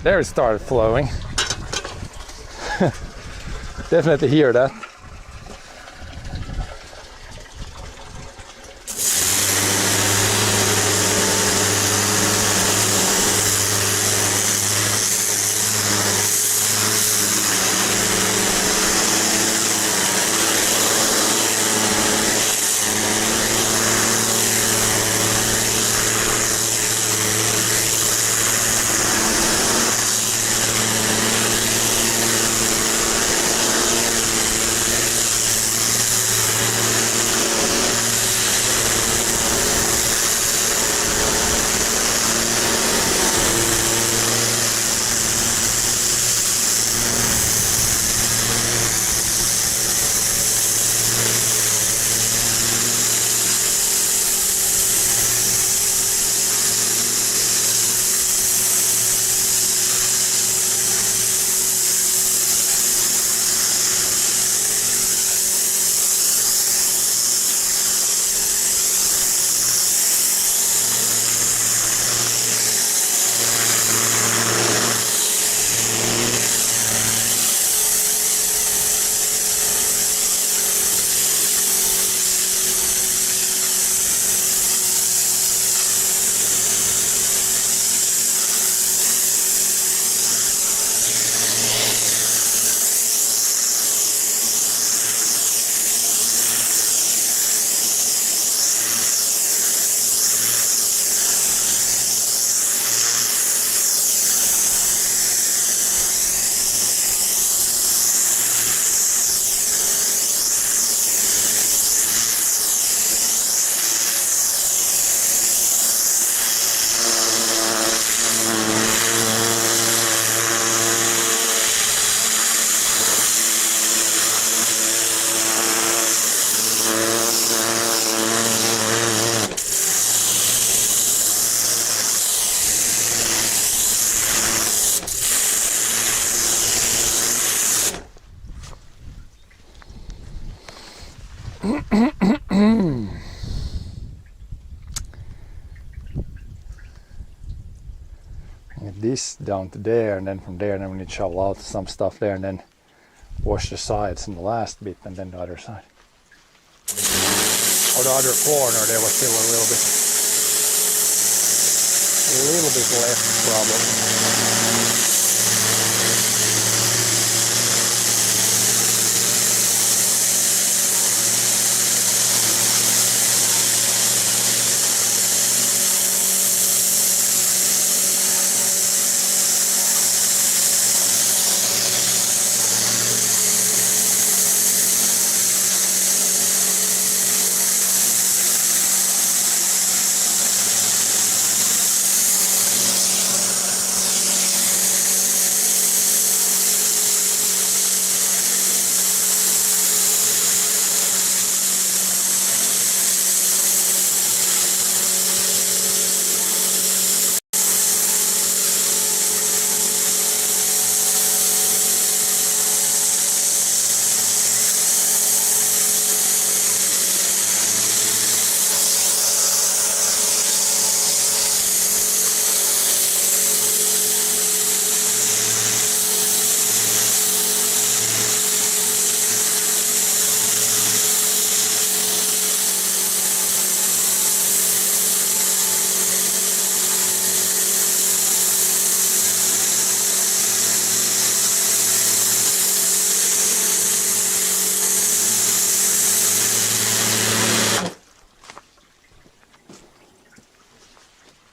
There it started flowing. Definitely hear that. this down to there, and then from there, then we need to shovel out some stuff there, and then wash the sides and the last bit, and then the other side. Or the other corner, there was still a little bit left probably.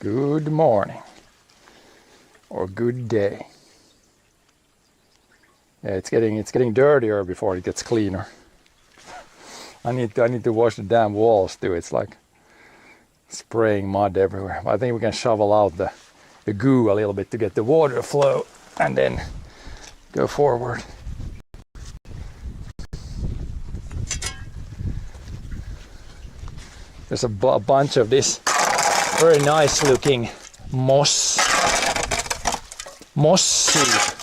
Good morning, or good day. Yeah, it's getting dirtier before it gets cleaner. I need to wash the damn walls too. It's like spraying mud everywhere. I think we can shovel out the goo a little bit to get the water flow, and then go forward. There's a bunch of this very nice looking moss soup.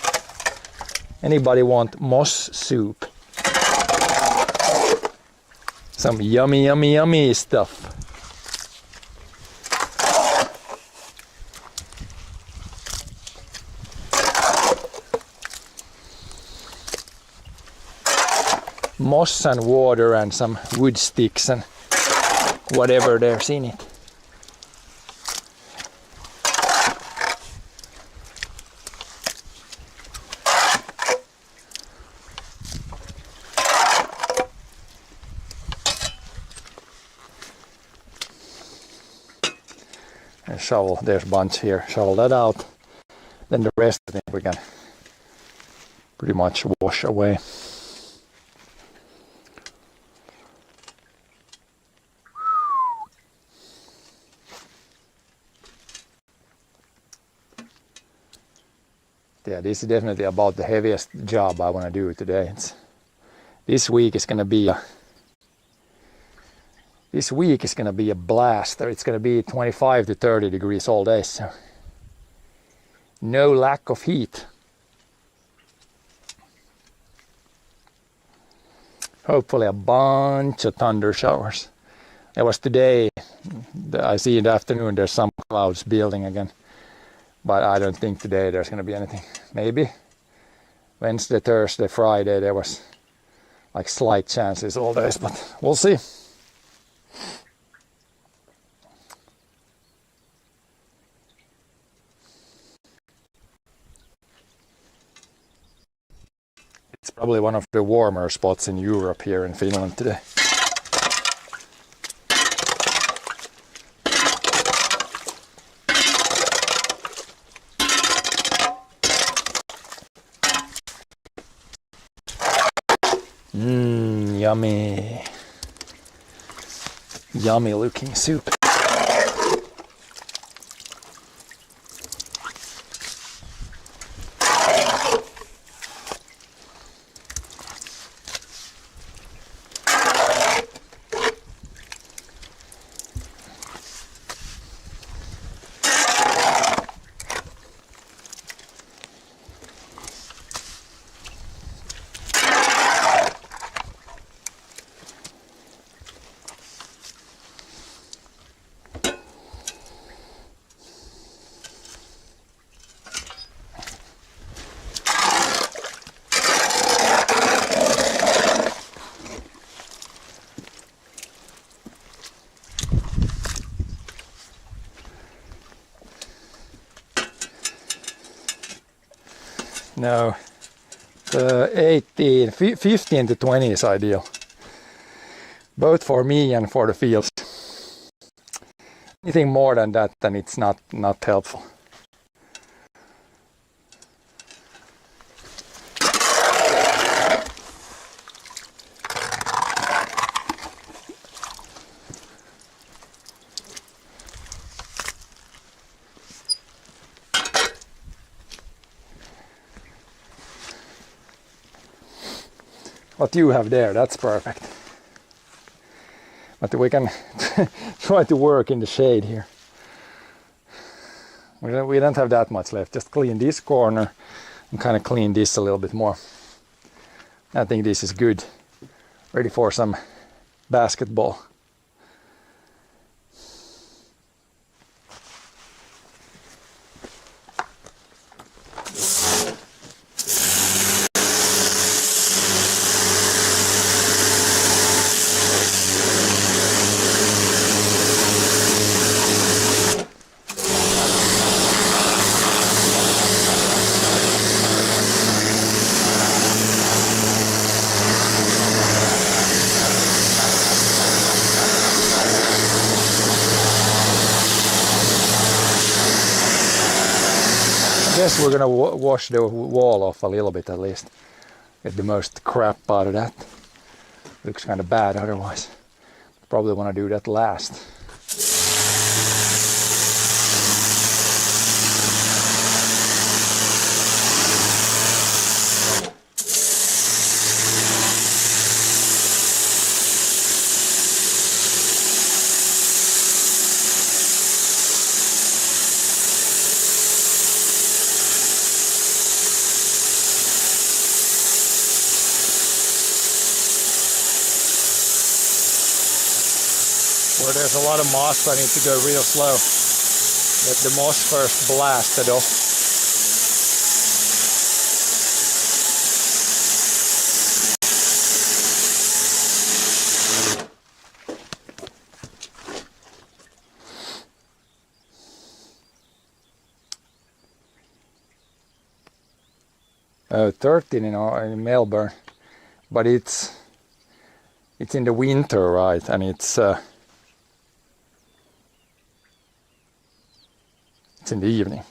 Anybody want moss soup? Some yummy stuff. Moss and water and some wood sticks and whatever there's in it. And shovel, there's a bunch here, shovel that out. Then the rest I think we can pretty much wash away. Yeah, this is definitely about the heaviest job I want to do today. This week is going to be a blast. It's going to be 25 to 30 degrees all day, so no lack of heat. Hopefully a bunch of thunder showers. It was today, I see in the afternoon there's some clouds building again. But I don't think today there's going to be anything. Maybe Wednesday, Thursday, Friday there was like slight chances all days, but we'll see. It's probably one of the warmer spots in Europe here in Finland today. Yummy. Yummy looking soup. No, the 15 to 20 is ideal. Both for me and for the fields. Anything more than that, then it's not helpful. What you have there, that's perfect. But we can try to work in the shade here. We don't have that much left. Just clean this corner and kind of clean this a little bit more. I think this is good. Ready for some basketball. I guess we're gonna wash the wall off a little bit at least. Get the most crap out of that. Looks kind of bad otherwise. Probably want to do that last. Where there's a lot of moss, I need to go real slow. Let the moss first blasted off. Oh, 13 in Melbourne, but it's in the winter, right? And it's in the evening.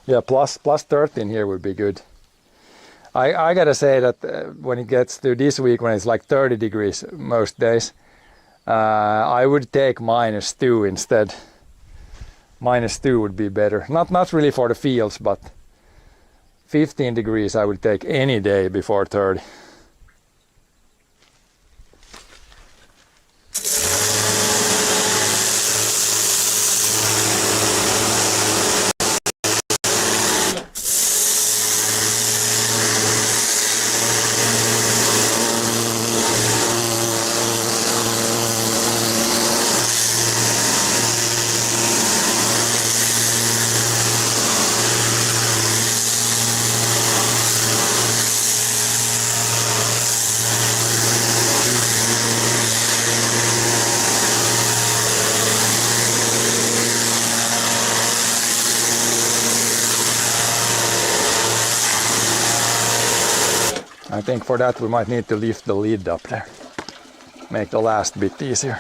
Yeah, plus 13 here would be good. I gotta say that when it gets to this week, when it's like 30 degrees most days, I would take -2 instead. -2 would be better. Not really for the fields, but 15 degrees I would take any day before 30. I think for that we might need to lift the lid up there. Make the last bit easier.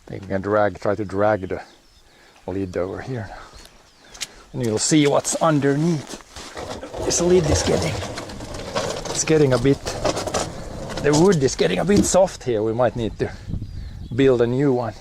I think we can try to drag the lid over here now. And you'll see what's underneath. This lid is getting a bit, the wood is getting a bit soft here. We might need to build a new one.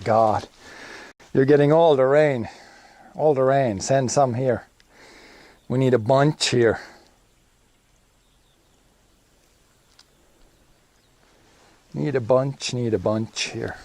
God. You're getting all the rain. All the rain. Send some here. We need a bunch here. Need a bunch here.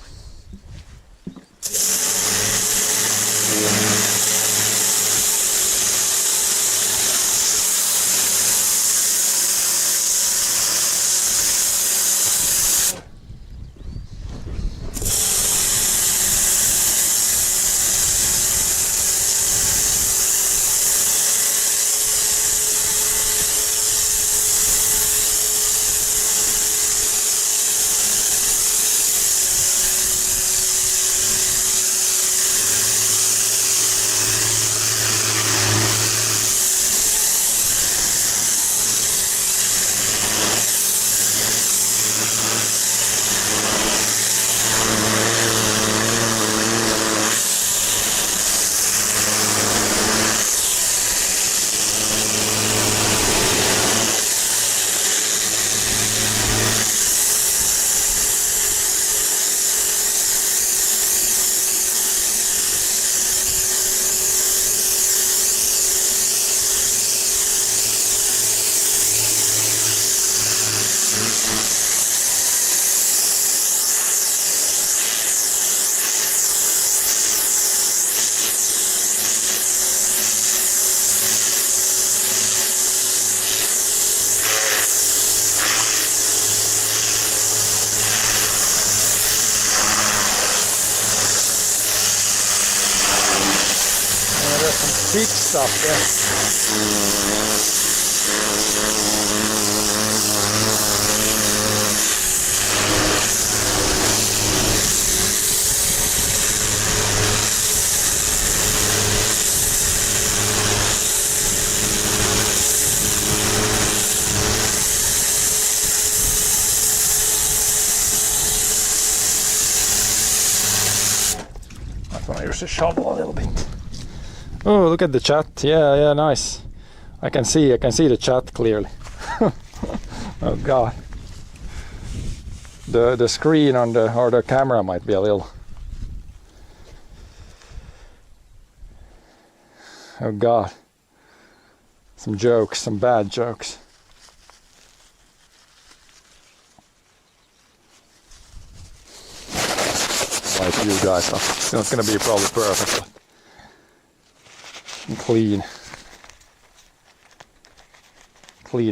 There's some big stuff there. I'm gonna use a shovel a little bit. Oh, look at the chat. Yeah, nice. I can see the chat clearly. Oh God. The screen on the camera might be a little. Oh God. Some jokes, some bad jokes. Like you guys, it's not gonna be probably perfect, but clean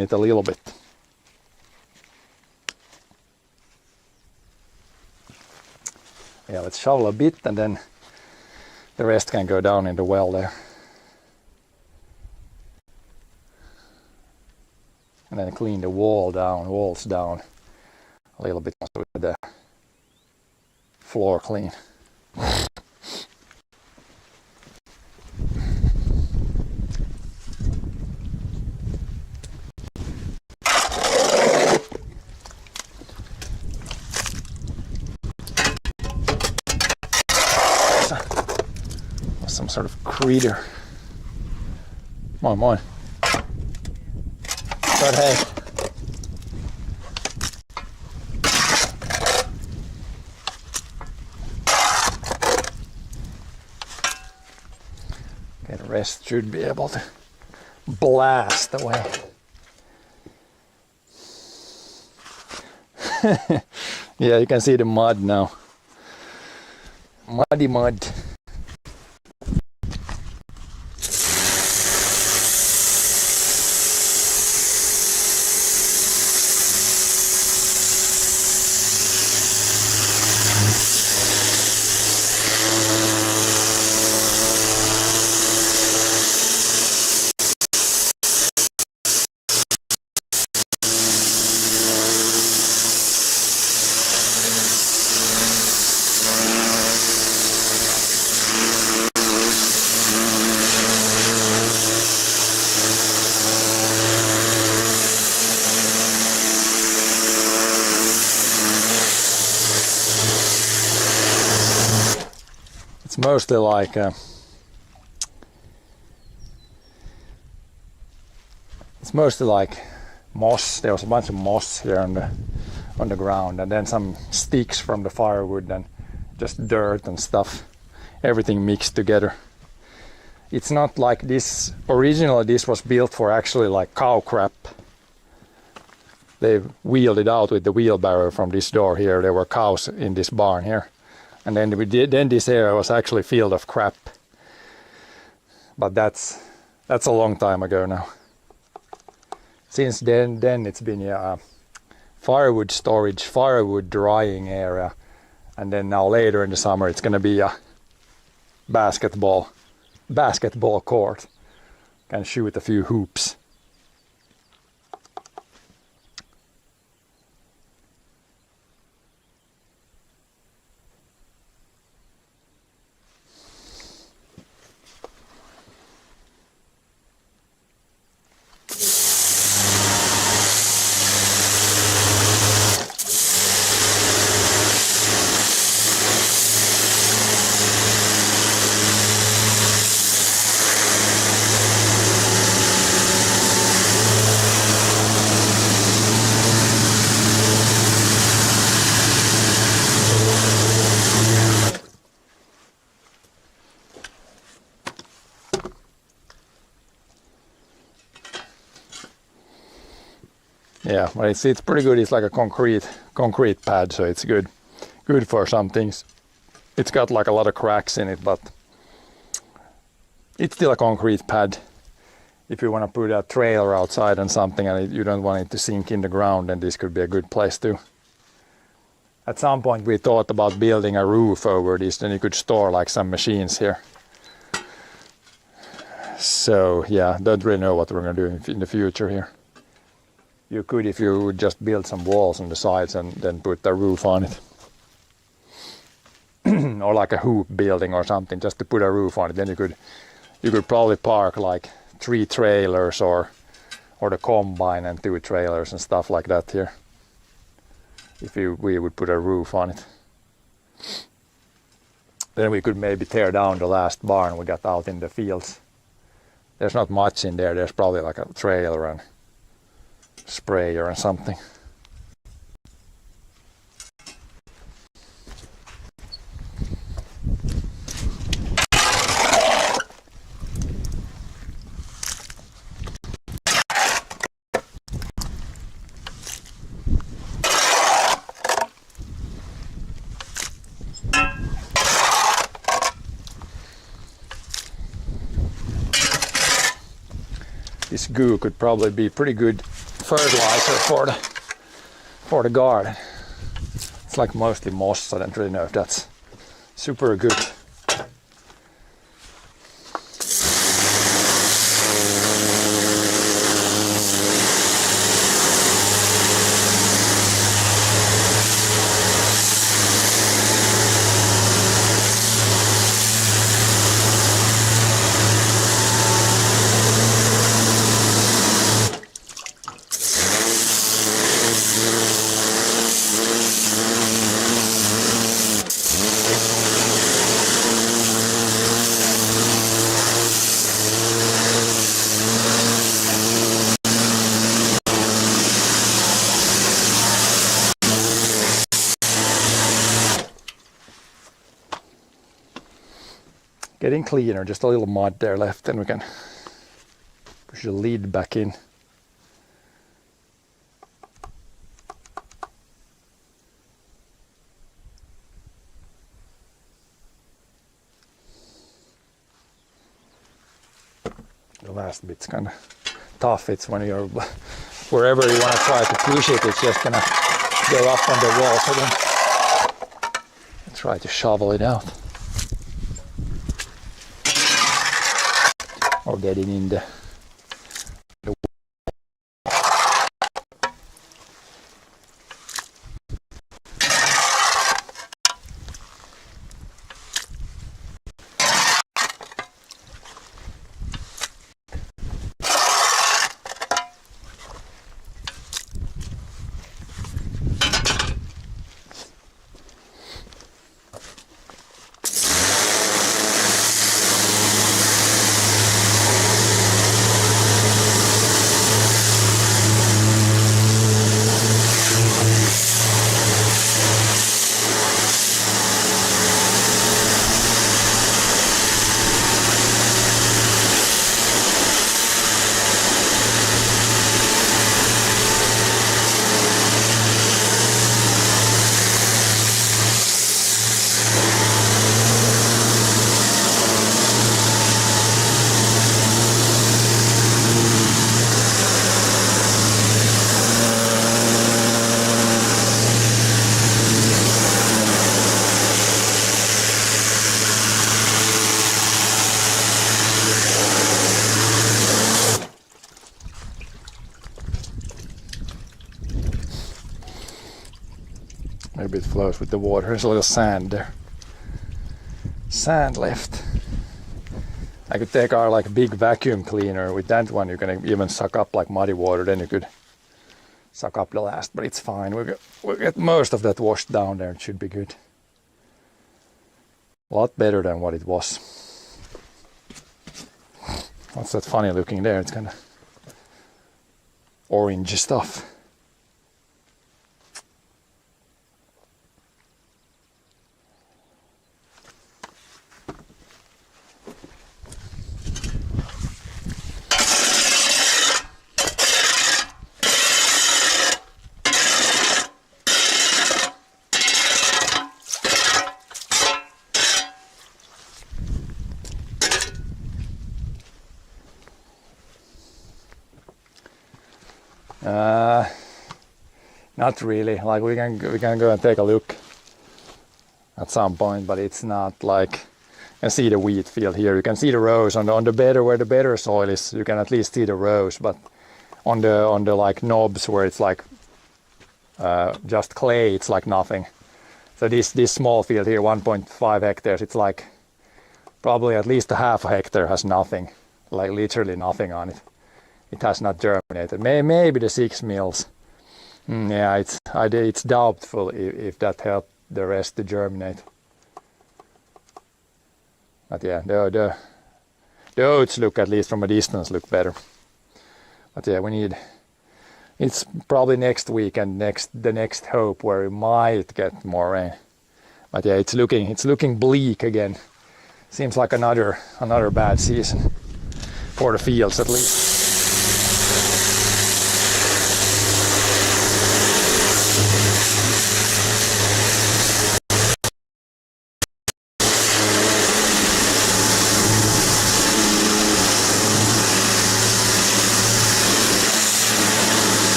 it a little bit. Yeah, let's shovel a bit and then the rest can go down in the well there. And then clean the walls down a little bit so the floor clean. Some sort of critter. Come on. But hey. Okay, the rest should be able to blast away. Yeah, you can see the mud now. Muddy mud. It's mostly like moss. There was a bunch of moss here on the ground, and then some sticks from the firewood, and just dirt and stuff, everything mixed together. It's not like this. Originally this was built for actually like cow crap. They wheeled it out with the wheelbarrow from this door here. There were cows in this barn here, and then then this area was actually field of crap. But that's a long time ago now. Since then it's been firewood storage, firewood drying area, and then now later in the summer it's gonna be a basketball court. Can shoot a few hoops. Yeah, but it's pretty good. It's like a concrete pad, so it's good for some things. It's got like a lot of cracks in it, but it's still a concrete pad. If you want to put a trailer outside and something and you don't want it to sink in the ground, then this could be a good place too. At some point we thought about building a roof over this, then you could store like some machines here. So yeah, don't really know what we're going to do in the future here. You could, if you would just build some walls on the sides and then put a roof on it. Or like a hoop building or something, just to put a roof on it. Then you could probably park like 3 trailers or the combine and 2 trailers and stuff like that here. If we would put a roof on it. Then we could maybe tear down the last barn we got out in the fields. There's not much in there. There's probably like a trailer and sprayer and something. This goo could probably be pretty good fertilizer for the garden. It's like mostly moss. I don't really know if that's super good. Getting cleaner, just a little mud there left, and we can push the lid back in. The last bit's kind of tough. It's when you're wherever you want to try to push it, it's just gonna go up on the wall. So then try to shovel it out. Or getting in the bit flows with the water. There's a little sand there. Sand left. I could take our like big vacuum cleaner. With that one you can even suck up like muddy water, then you could suck up the last, but it's fine. We'll get most of that washed down there. It should be good. A lot better than what it was. What's that funny looking there? It's kind of orange stuff. Not really. Like we can go and take a look at some point, but it's not like you can see the wheat field here. You can see the rows on the better, where the better soil is. You can at least see the rows, but on the like knobs where it's like just clay, it's like nothing. So this small field here, 1.5 hectares, it's like probably at least a half a hectare has nothing, like literally nothing on it. It has not germinated. Maybe the 6 meals. Yeah, it's doubtful if that helped the rest to germinate. But yeah, the oats look, at least from a distance, look better. But yeah, it's probably next week and the next hope where we might get more rain. But yeah, it's looking bleak again. Seems like another bad season for the fields at least.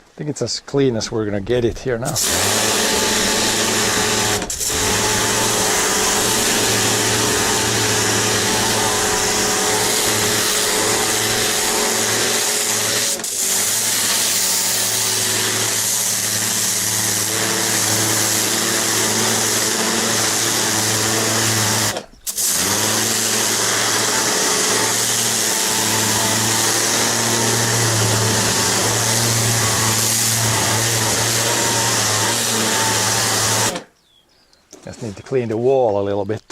I think it's as clean as we're gonna get it here now. Just need to clean the wall a little bit.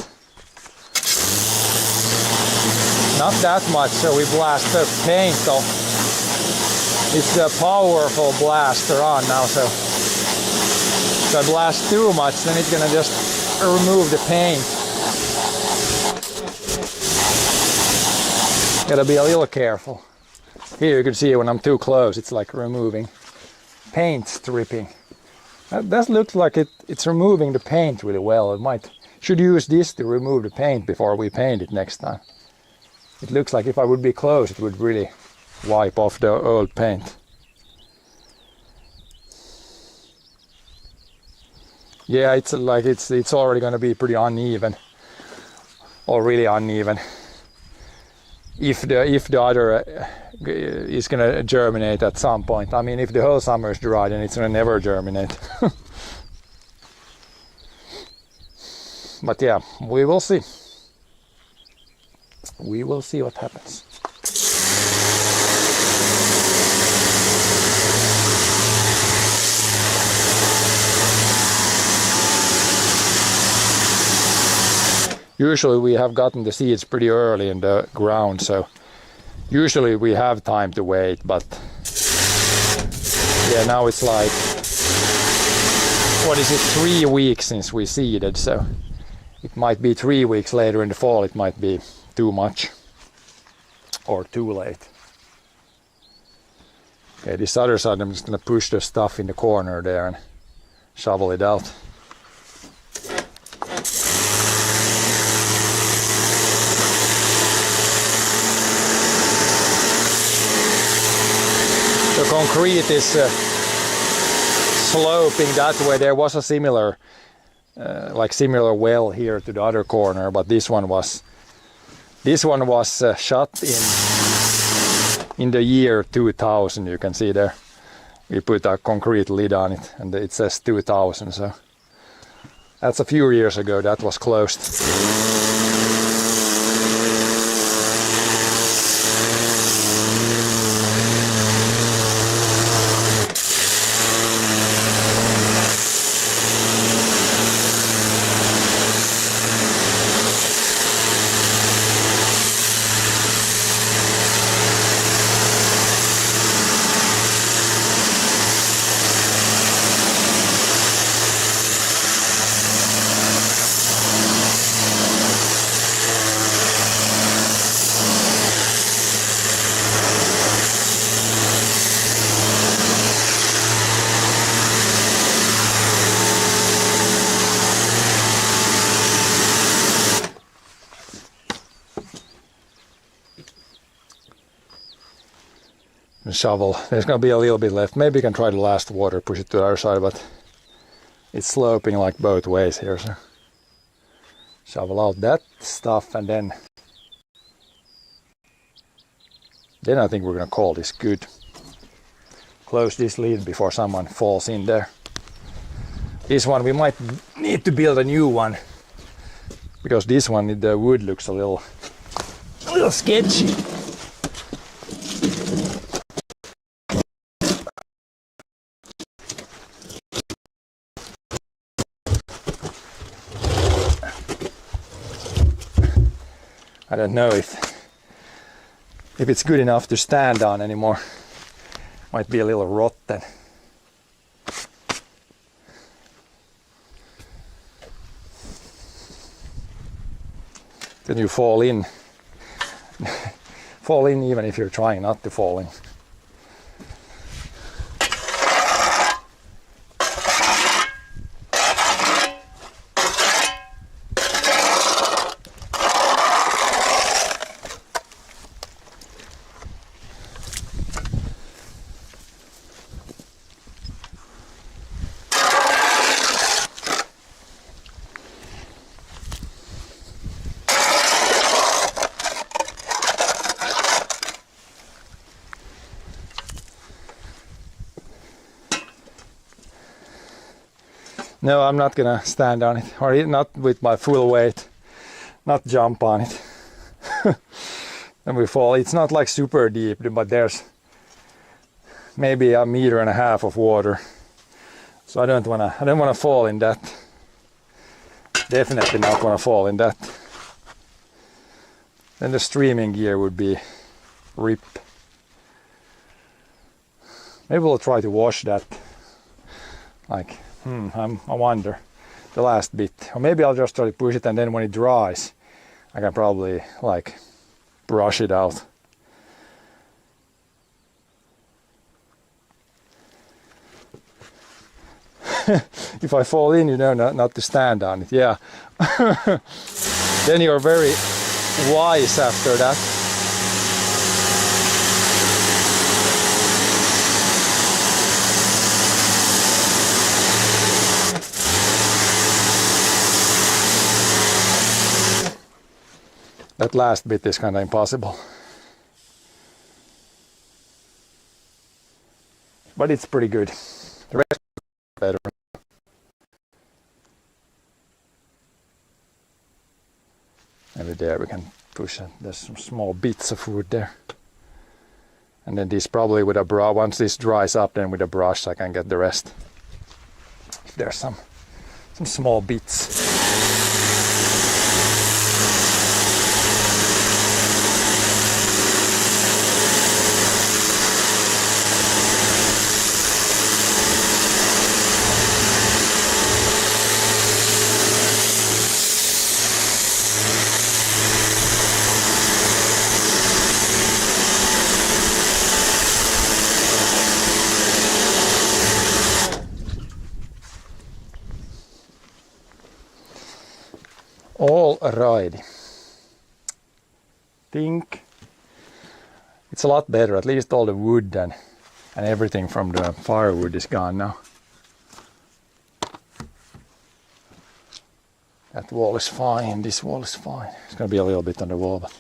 Not that much, so we blast the paint off. It's a powerful blaster on now, so if I blast too much, then it's gonna just remove the paint. Gotta be a little careful. Here you can see when I'm too close, it's like removing paint stripping. That looks like it's removing the paint really well. Should use this to remove the paint before we paint it next time. It looks like if I would be close, it would really wipe off the old paint. Yeah, it's like it's already going to be pretty uneven, or really uneven. If the other is going to germinate at some point. I mean, if the whole summer is dry, then it's going to never germinate. But yeah, we will see. We will see what happens. Usually we have gotten the seeds pretty early in the ground, so usually we have time to wait, but yeah, now it's like, what is it, 3 weeks since we seeded, so it might be 3 weeks later in the fall, it might be too much or too late. Okay, this other side I'm just gonna push the stuff in the corner there and shovel it out. the concrete is sloping that way. There was a similar similar well here to the other corner, but this one was shot in the year 2000. You can see there we put a concrete lid on it and it says 2000, so that's a few years ago that was closed. Shovel. There's going to be a little bit left. Maybe you can try the last water, push it to the other side, but it's sloping like both ways here. So shovel out that stuff and then I think we're going to call this good. Close this lid before someone falls in there. This one we might need to build a new one because this one the wood looks a little sketchy. I don't know if it's good enough to stand on anymore. Might be a little rotten. Then you fall in. Fall in even if you're trying not to fall in. No, I'm not gonna stand on it, or not with my full weight, not jump on it. Then we fall. It's not like super deep, but there's maybe 1.5 meters of water. So I don't wanna fall in that. Definitely not wanna fall in that. Then the streaming gear would be rip. Maybe we'll try to wash that. Like, I wonder, the last bit. Or maybe I'll just try to push it and then when it dries, I can probably like brush it out. If I fall in, you know not to stand on it, yeah. Then you're very wise after that. That last bit is kind of impossible. But it's pretty good. The rest is better. Maybe there we can push it. There's some small bits of wood there. And then this probably with a brush, once this dries up, then with a brush I can get the rest. There's some small bits. Alrighty. Think it's a lot better, at least all the wood and And everything from the firewood is gone now. That wall is fine, this wall is fine. It's gonna be a little bit on the wall, but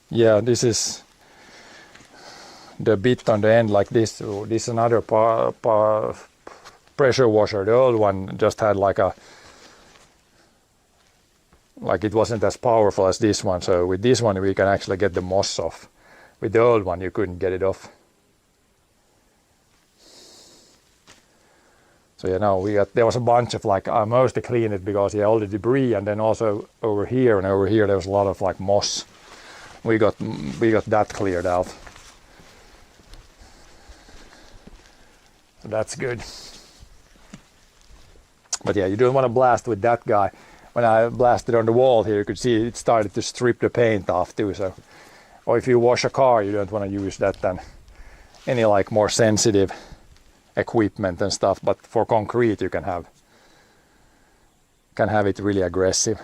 yeah, this is the bit on the end like this. So this is another pressure washer. The old one just had like it wasn't as powerful as this one. So with this one we can actually get the moss off. With the old one you couldn't get it off. So yeah, now there was a bunch of like, I mostly cleaned it because all the debris, and then also over here and over here there was a lot of like moss. We got that cleared out. So that's good. But yeah, you don't want to blast with that guy. When I blasted on the wall here, you could see it started to strip the paint off too. So, or if you wash a car, you don't want to use that then. Any like more sensitive equipment and stuff. But for concrete, you can have it really aggressive.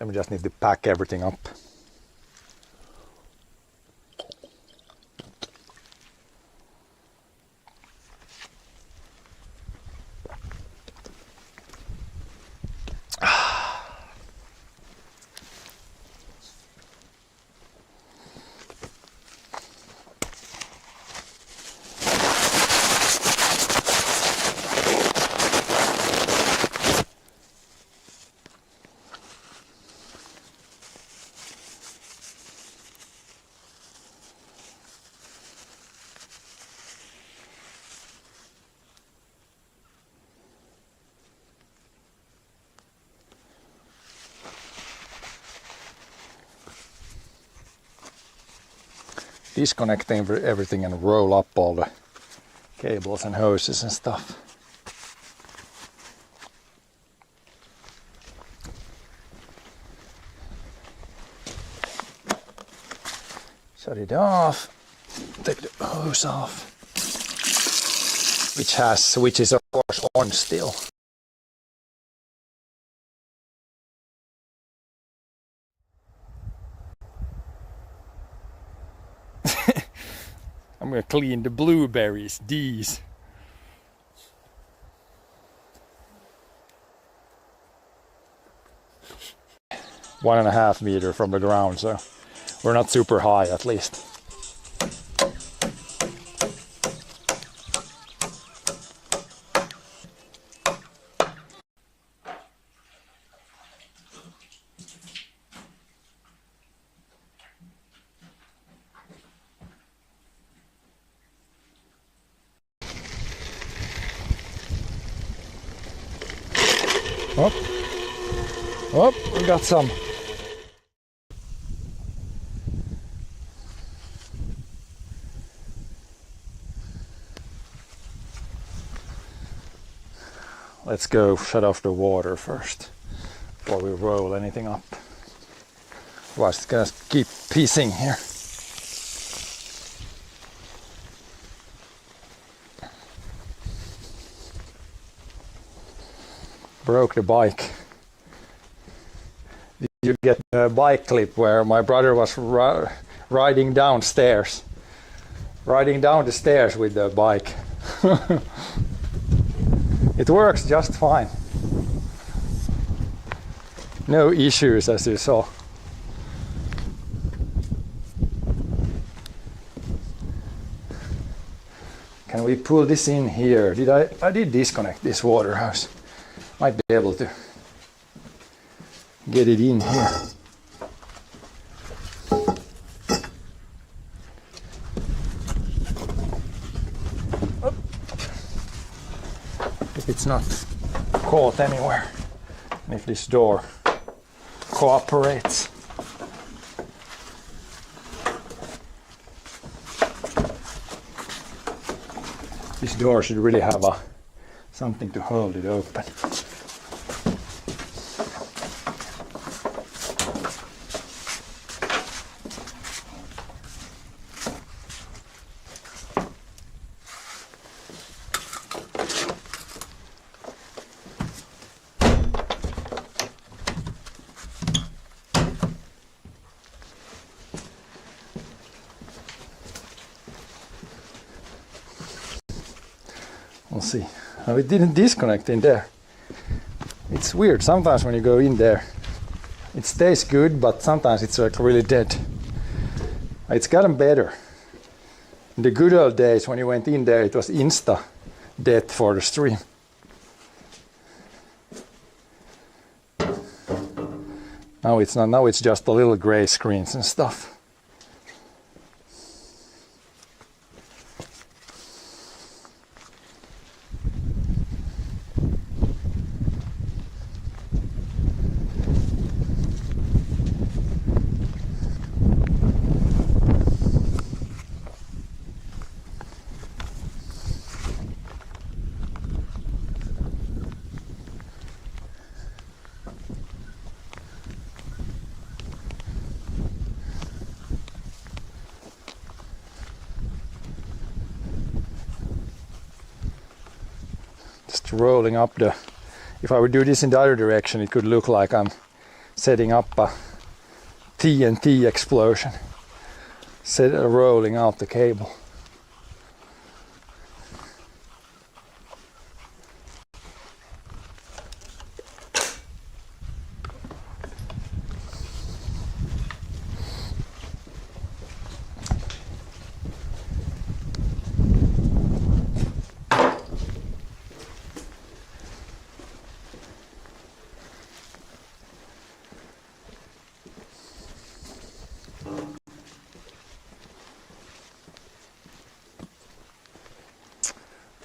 And we just need to pack everything up. Disconnect everything and roll up all the cables and hoses and stuff. Shut it off. Take the hose off. Which is of course on still. I'm gonna clean the blueberries, these. One and a half meter from the ground, so we're not super high at least. Oh, we got some. Let's go shut off the water first before we roll anything up. Otherwise it's gonna keep piecing here. Broke the bike. Did you get the bike clip where my brother was riding down the stairs with the bike? It works just fine. No issues, as you saw. Can we pull this in here? I did disconnect this water hose. Might be able to get it in here. If it's not caught anywhere, and if this door cooperates. This door should really have something to hold it open. We'll see. Oh, it didn't disconnect in there. It's weird. Sometimes when you go in there, it stays good, but sometimes it's like really dead. It's gotten better. In the good old days, when you went in there, it was insta death for the stream. Now it's not. Now it's just a little gray screens and stuff. Rolling up the, if I would do this in the other direction, it could look like I'm setting up a TNT explosion, rolling out the cable.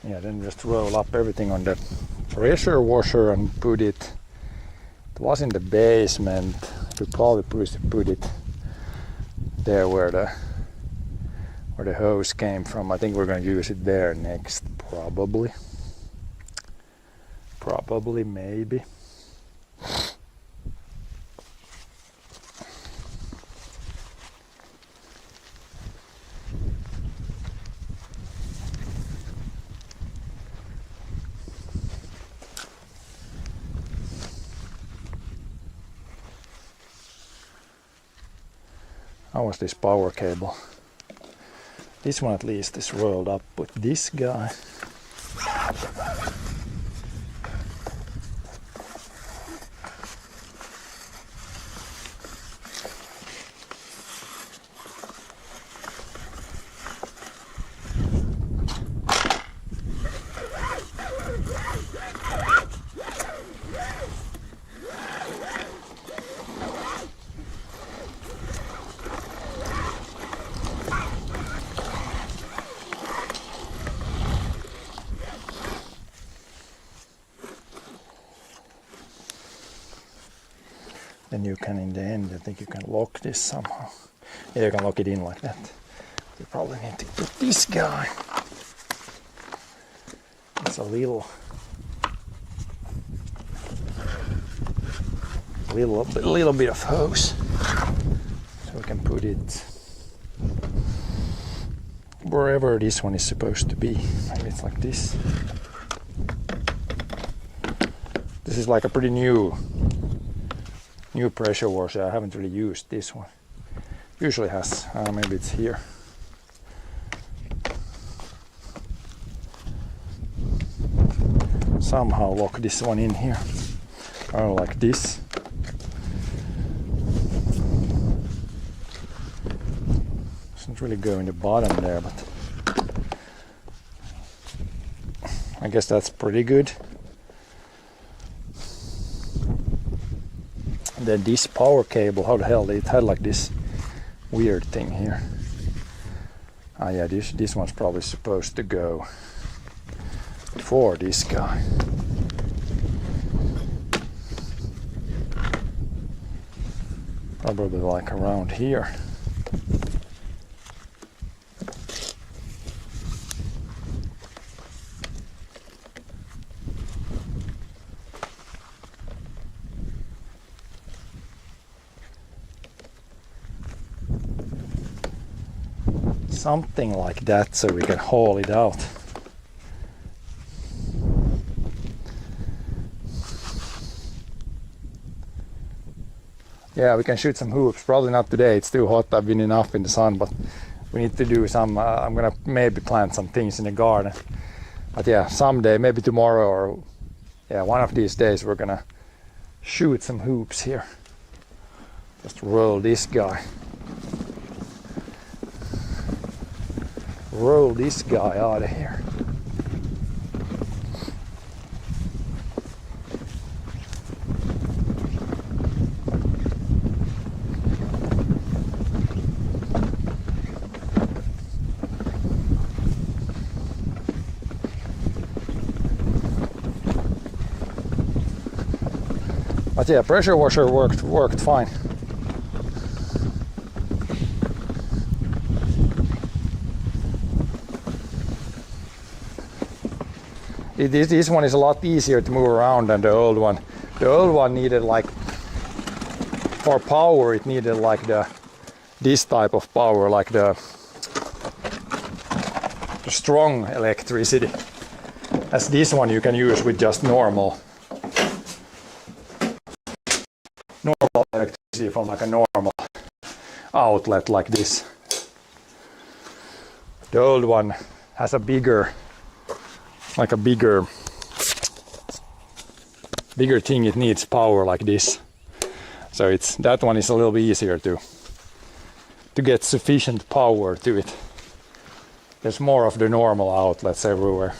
Yeah, then just roll up everything on the pressure washer and put it. It was in the basement. You probably put it there where the hose came from. I think we're going to use it there next, probably. Probably, maybe. How was this power cable? This one at least is rolled up with this guy. Then you can, in the end, I think you can lock this somehow. Yeah, you can lock it in like that. You probably need to put this guy. It's a little bit of hose. So we can put it wherever this one is supposed to be. Maybe it's like this. This is like a pretty new pressure washer. I haven't really used this one. Usually has, maybe it's here. Somehow lock this one in here. Or like this. Doesn't really go in the bottom there, but I guess that's pretty good. And then this power cable, how the hell, it had like this weird thing here. Ah yeah, this one's probably supposed to go for this guy. Probably like around here. something like that so we can haul it out. Yeah, we can shoot some hoops. Probably not today, it's too hot. I've been enough in the sun, but we need to do some, I'm gonna maybe plant some things in the garden. But yeah, someday, maybe tomorrow or yeah, one of these days we're gonna shoot some hoops here. Just roll this guy. Roll this guy out of here. But yeah, pressure washer worked fine. This one is a lot easier to move around than the old one. The old one needed like, for power it needed like this type of power, like the strong electricity. As this one you can use with just normal electricity from like a normal outlet like this. The old one has a bigger thing, it needs power like this. So that one is a little bit easier to get sufficient power to it. There's more of the normal outlets everywhere.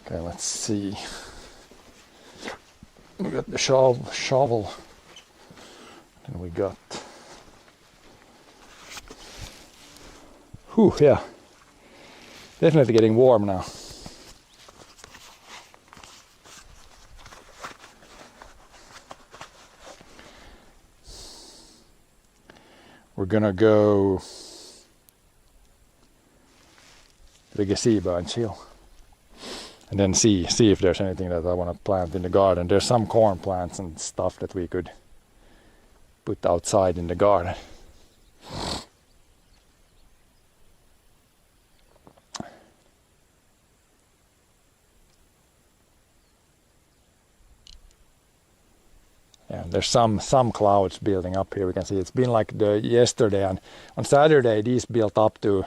Okay, let's see. We got the shovel. And we got... Whew, yeah. Definitely getting warm now. We're gonna go to the gazebo and chill. And then see if there's anything that I want to plant in the garden. There's some corn plants and stuff that we could put outside in the garden. Yeah, there's some clouds building up here. We can see it's been like yesterday, and on Saturday these built up to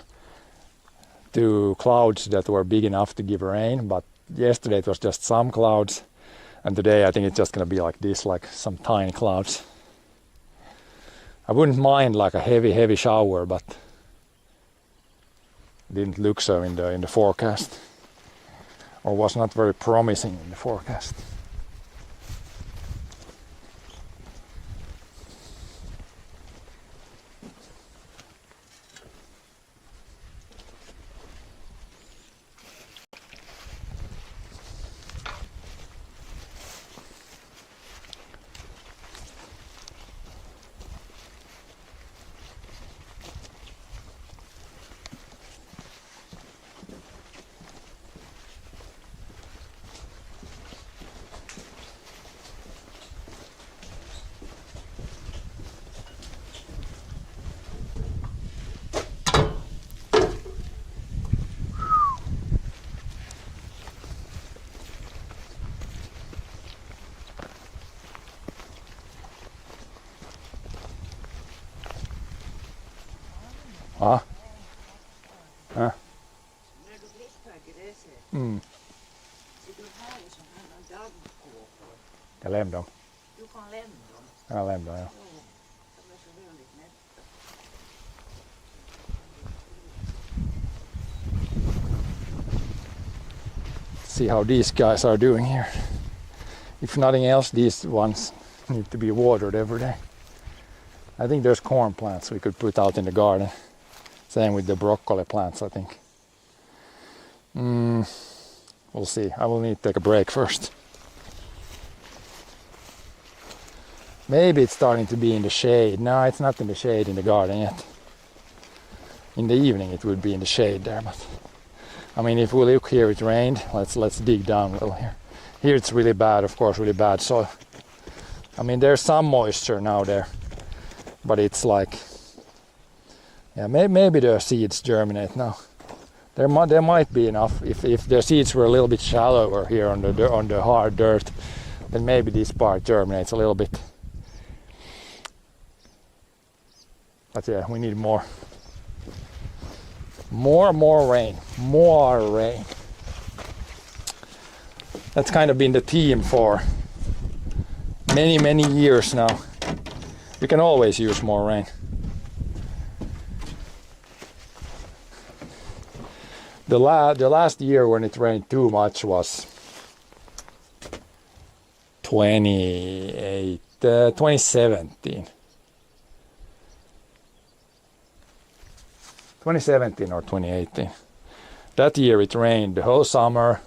clouds that were big enough to give rain, but yesterday it was just some clouds, and today I think it's just gonna be like this, like some tiny clouds. I wouldn't mind like a heavy shower, but it didn't look so in the forecast, or was not very promising in the forecast. Ja. Ja. Mm. Jag lämnar dem. Du kan lämna dem. Jag lämnar, ja. De är så väldigt nätt. See how these guys are doing here. If nothing else, these ones need to be watered every day. I think there's corn plants we could put out in the garden. Same with the broccoli plants, I think. We'll see. I will need to take a break first. Maybe it's starting to be in the shade. No, it's not in the shade in the garden yet. In the evening it would be in the shade there, but I mean, if we look here, it rained. Let's dig down a little here. Here it's really bad, of course, really bad soil. I mean, there's some moisture now there, but it's like, yeah, maybe the seeds germinate now. There might be enough. If the seeds were a little bit shallower here on the hard dirt, then maybe this part germinates a little bit. But yeah, we need more rain, more rain. That's kind of been the theme for many years now. We can always use more rain. The last year when it rained too much was 2017. 2017 or 2018. That year it rained the whole summer,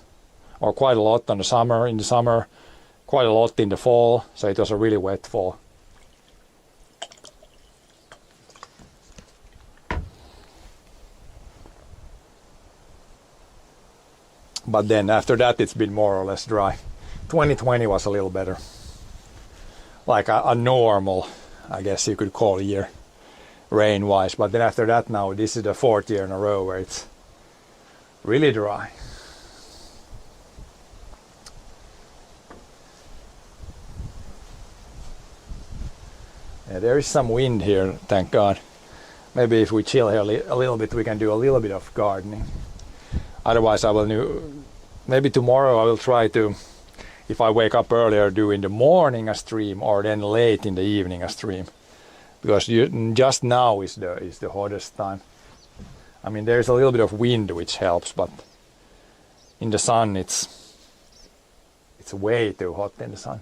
or quite a lot in the summer, quite a lot in the fall, so it was a really wet fall. But then after that it's been more or less dry. 2020 was a little better. Like a normal, I guess you could call year, rain-wise. But then after that now, this is the 4th year in a row where it's really dry. Yeah, there is some wind here, thank God. Maybe if we chill here a little bit, we can do a little bit of gardening. Otherwise, maybe tomorrow I will try to, if I wake up earlier, do in the morning a stream, or then late in the evening a stream, because just now is the hottest time. I mean, there's a little bit of wind which helps, but in the sun it's way too hot in the sun.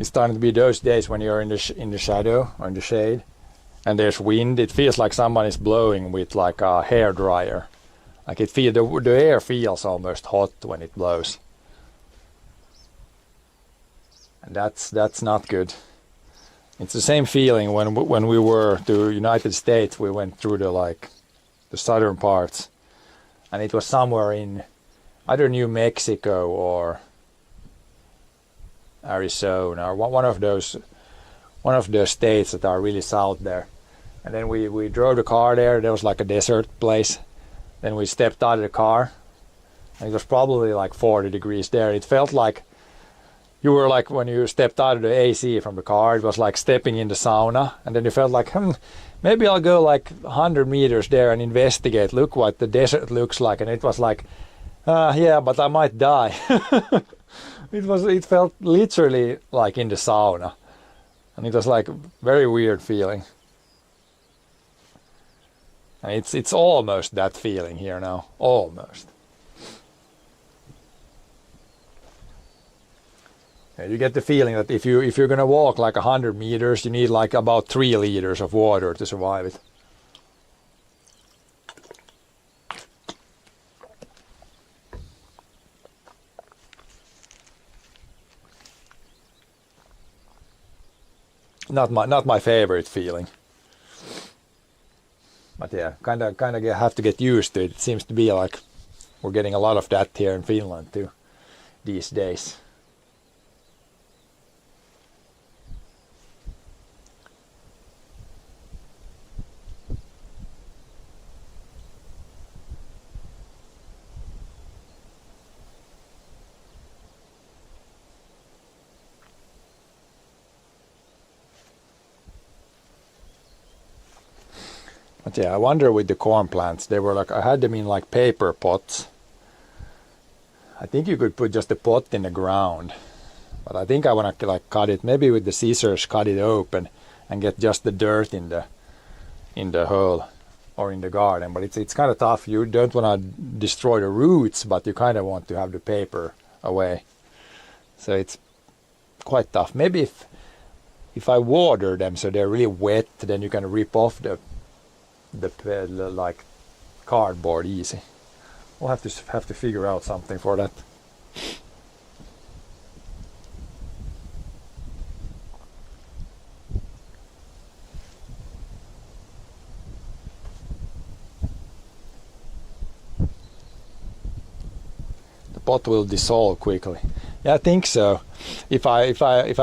It's starting to be those days when you're in the shadow or in the shade, and there's wind. It feels like somebody's blowing with like a hair dryer. Like the air feels almost hot when it blows, and that's not good. It's the same feeling when we were to United States. We went through the southern parts, and it was somewhere in either New Mexico or Arizona, or one of those states that are really south there. And then we drove the car there. There was like a desert place. Then we stepped out of the car, and it was probably like 40 degrees there. It felt like you were like, when you stepped out of the AC from the car, it was like stepping in the sauna. And then you felt like, maybe I'll go like 100 meters there and investigate, look what the desert looks like. And it was like, yeah, but I might die. It felt literally like in the sauna, and it was like a very weird feeling. And it's almost that feeling here now, almost. Yeah, you get the feeling that if you're gonna walk like 100 meters, you need like about 3 liters of water to survive it. Not my favorite feeling, but yeah, kind of have to get used to it. It seems to be like we're getting a lot of that here in Finland too these days. But yeah, I wonder with the corn plants, they were like, I had them in like paper pots. I think you could put just a pot in the ground, but I think I want to like cut it, maybe with the scissors, cut it open and get just the dirt in the hole or in the garden. But it's kind of tough. You don't want to destroy the roots, but you kind of want to have the paper away. So it's quite tough. Maybe if I water them so they're really wet, then you can rip off the like cardboard easy. We'll have to figure out something for that. The pot will dissolve quickly. Yeah, I think so. If I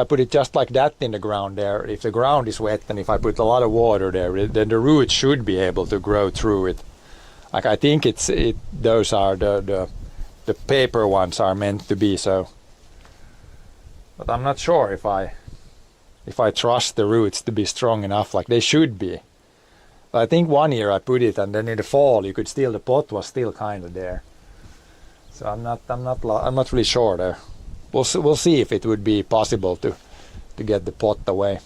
put it just like that in the ground there, if the ground is wet and if I put a lot of water there, then the roots should be able to grow through it. Like I think those are the paper ones are meant to be so. But I'm not sure if I trust the roots to be strong enough like they should be. But I think one year I put it and then in the fall you could still, the pot was still kind of there. So I'm not really sure there. We'll see if it would be possible to get the pot away.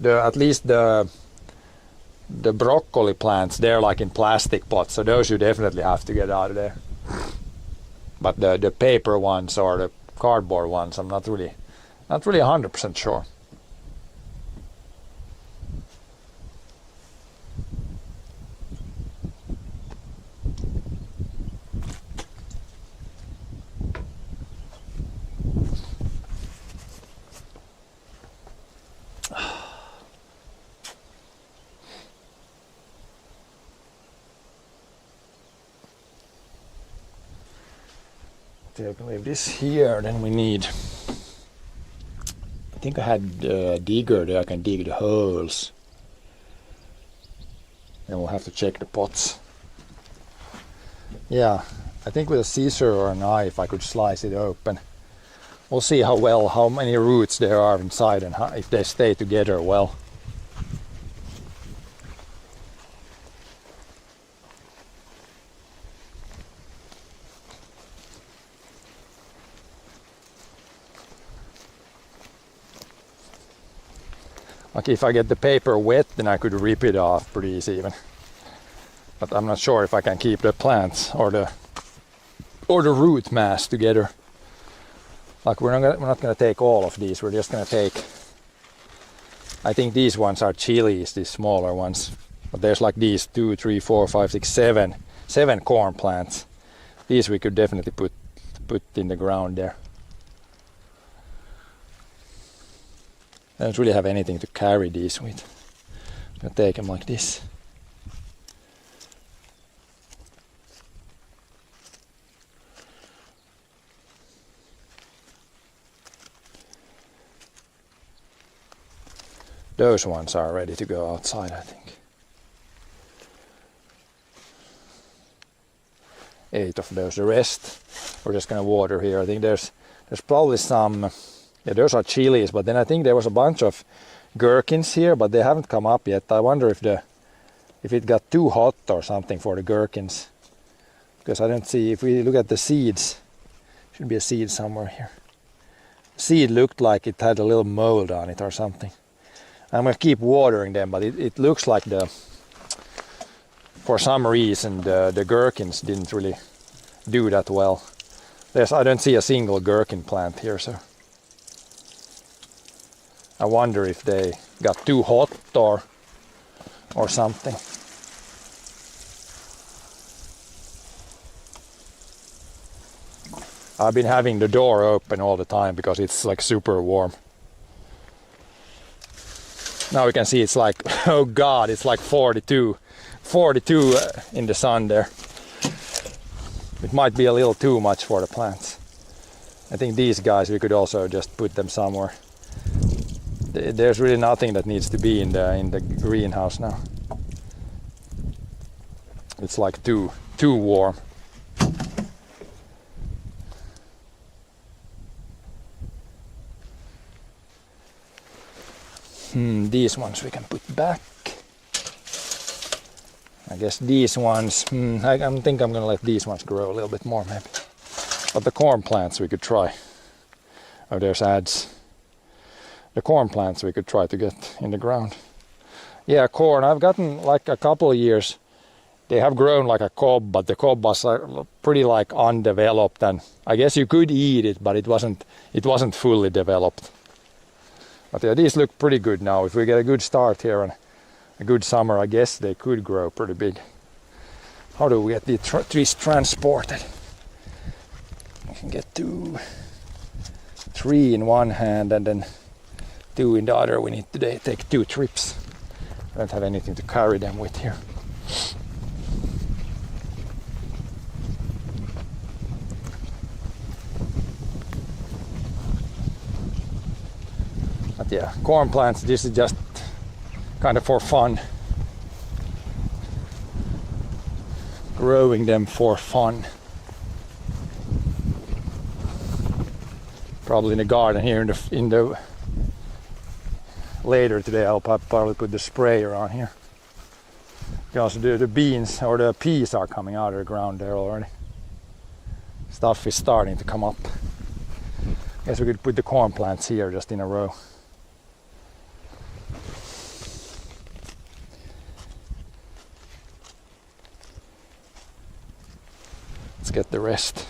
At least the broccoli plants, they're like in plastic pots, so those you definitely have to get out of there. But the paper ones or the cardboard ones, I'm not really 100% sure. I can leave this here, then we need, I think I had a digger there, I can dig the holes. And we'll have to check the pots. Yeah, I think with a scissor or a knife I could slice it open. We'll see how many roots there are inside and if they stay together well. Like if I get the paper wet, then I could rip it off pretty easy even. But I'm not sure if I can keep the plants or the root mass together. Like we're not gonna take all of these. We're just gonna take. I think these ones are chilies, these smaller ones. But there's like these 2, 3, 4, 5, 6, 7 corn plants. These we could definitely put in the ground there. I don't really have anything to carry these with. I'm gonna take them like this. Those ones are ready to go outside, I think. 8 of those. The rest we're just gonna water here. I think there's probably some. Yeah, those are chilies, but then I think there was a bunch of gherkins here, but they haven't come up yet. I wonder if it got too hot or something for the gherkins. Because I don't see, if we look at the seeds, should be a seed somewhere here. Seed looked like it had a little mold on it or something. I'm gonna keep watering them, but it looks like for some reason the gherkins didn't really do that well. I don't see a single gherkin plant here, so I wonder if they got too hot or something. I've been having the door open all the time because it's like super warm. Now we can see it's like, oh god, it's like 42 in the sun there. It might be a little too much for the plants. I think these guys, we could also just put them somewhere. There's really nothing that needs to be in the greenhouse now. It's like too warm. These ones we can put back. I guess these ones, I think I'm gonna let these ones grow a little bit more maybe. But the corn plants we could try. Oh, there's ads. The corn plants we could try to get in the ground. Yeah, corn, I've gotten like a couple of years. They have grown like a cob, but the cob was pretty like undeveloped, and I guess you could eat it, but it wasn't fully developed. But yeah, these look pretty good now. If we get a good start here and a good summer, I guess they could grow pretty big. How do we get the trees transported? We can get 2, 3 in one hand and then 2 in the other. We need to take 2 trips. I don't have anything to carry them with here. But yeah, corn plants, this is just kind of for fun. Growing them for fun. Probably in the garden here in the later today I'll probably put the sprayer on here. Because the beans or the peas are coming out of the ground there already. Stuff is starting to come up. Guess we could put the corn plants here just in a row. Let's get the rest.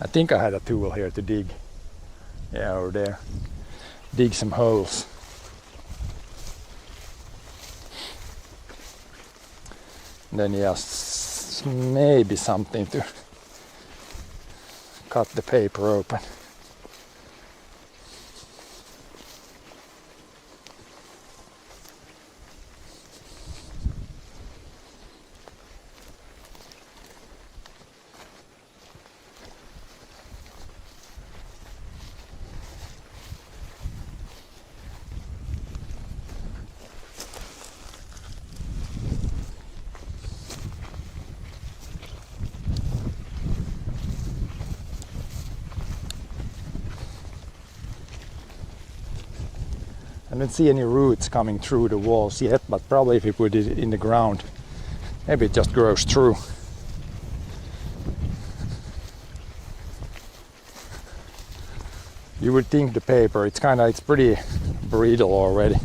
I think I had a tool here to dig. Yeah, over there. Dig some holes. And then yes, maybe something to cut the paper open. I don't see any roots coming through the walls yet, but probably if you put it in the ground, maybe it just grows through. You would think the paper, it's pretty brittle already.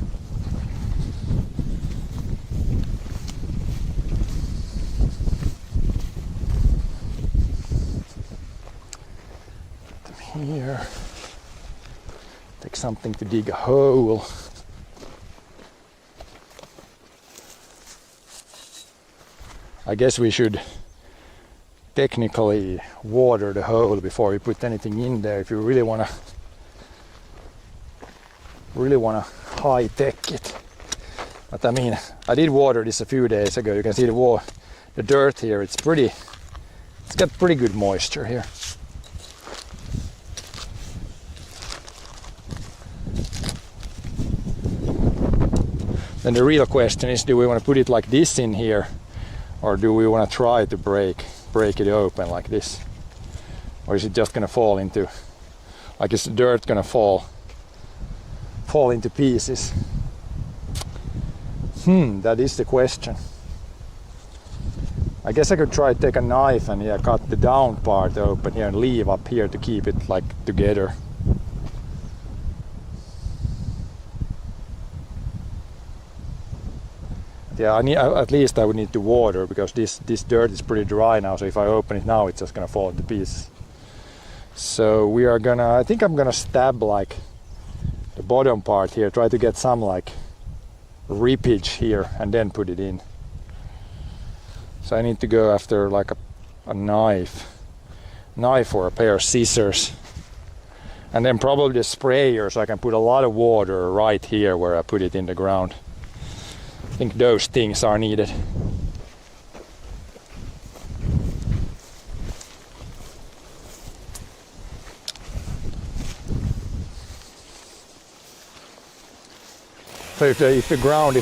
Here. Take something to dig a hole. I guess we should technically water the hole before we put anything in there if you really wanna high tech it. But I mean, I did water this a few days ago. You can see the dirt here. It's got pretty good moisture here. Then the real question is, do we want to put it like this in here, or do we want to try to break it open like this? Or is it just going to fall into, like is the dirt going to fall into pieces? That is the question. I guess I could try to take a knife and cut the down part open here and leave up here to keep it like together. Yeah, at least I would need to water because this dirt is pretty dry now. So if I open it now, it's just gonna fall into pieces. So I think I'm gonna stab like the bottom part here, try to get some like rippage here and then put it in. So I need to go after like a knife or a pair of scissors. And then probably the sprayer, so I can put a lot of water right here where I put it in the ground. I think those things are needed. So if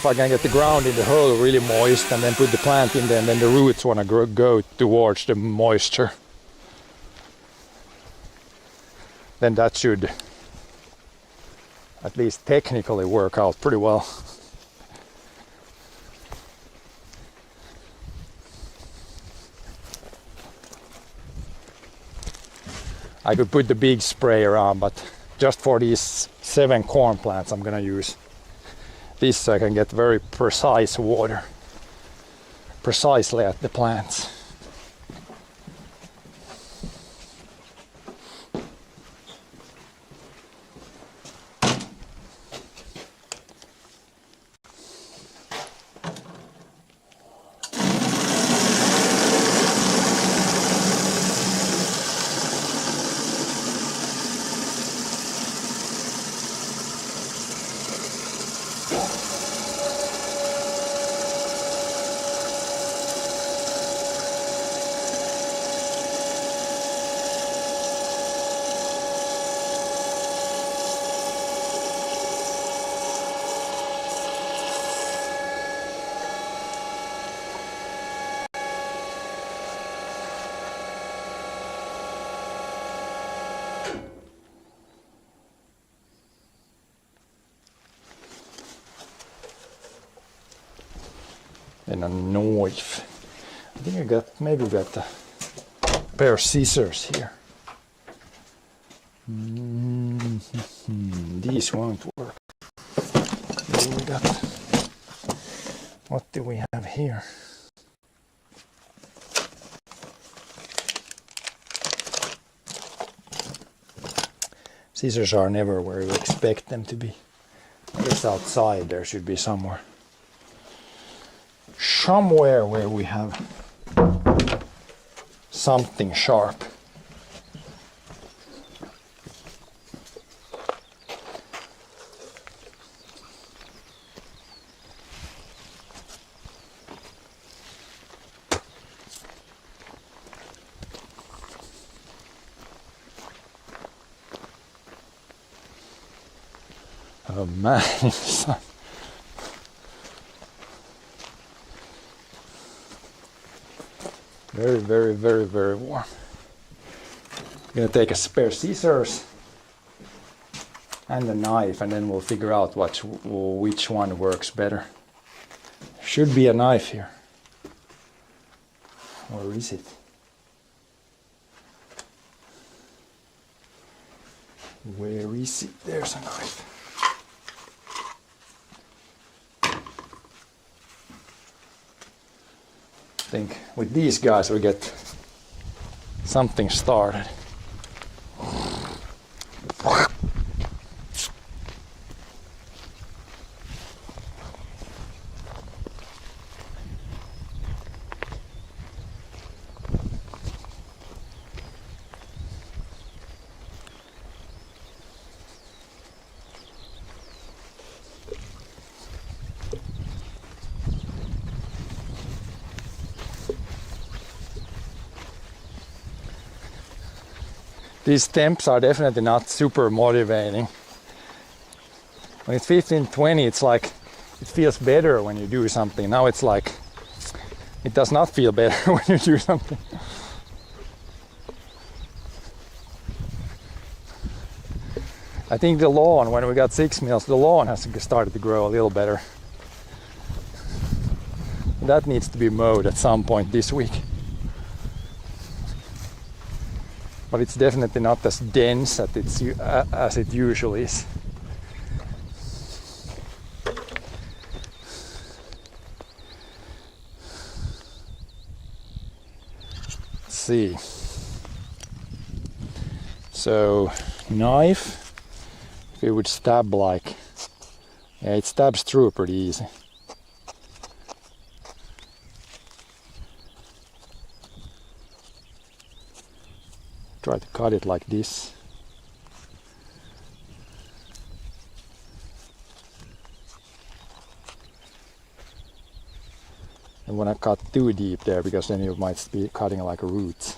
I can get the ground in the hole really moist and then put the plant in there, and then the roots want to go towards the moisture, then that should at least technically work out pretty well. I could put the big sprayer on, but just for these 7 corn plants I'm gonna use this so I can get very precise water precisely at the plants. and a knife. I think I got maybe got a pair of scissors here. These won't work. Then we got, what do we have here? Scissors are never where you expect them to be. I guess outside there should be somewhere. Somewhere where we have something sharp. Oh man, it's very, very, very, very warm. I'm gonna take a spare scissors and a knife, and then we'll figure out which one works better. Should be a knife here. Where is it? Where is it? There's a knife. I think with these guys we get something started. These temps are definitely not super motivating. When it's 15, 20, it's like, it feels better when you do something. Now it's like, it does not feel better when you do something. I think the lawn, when we got 6 mils, the lawn has started to grow a little better. That needs to be mowed at some point this week. But it's definitely not as dense as it usually is. Let's see. So, knife, if it would stab like, yeah, it stabs through pretty easy. Try to cut it like this. And when I cut too deep there, because then you might be cutting like a root.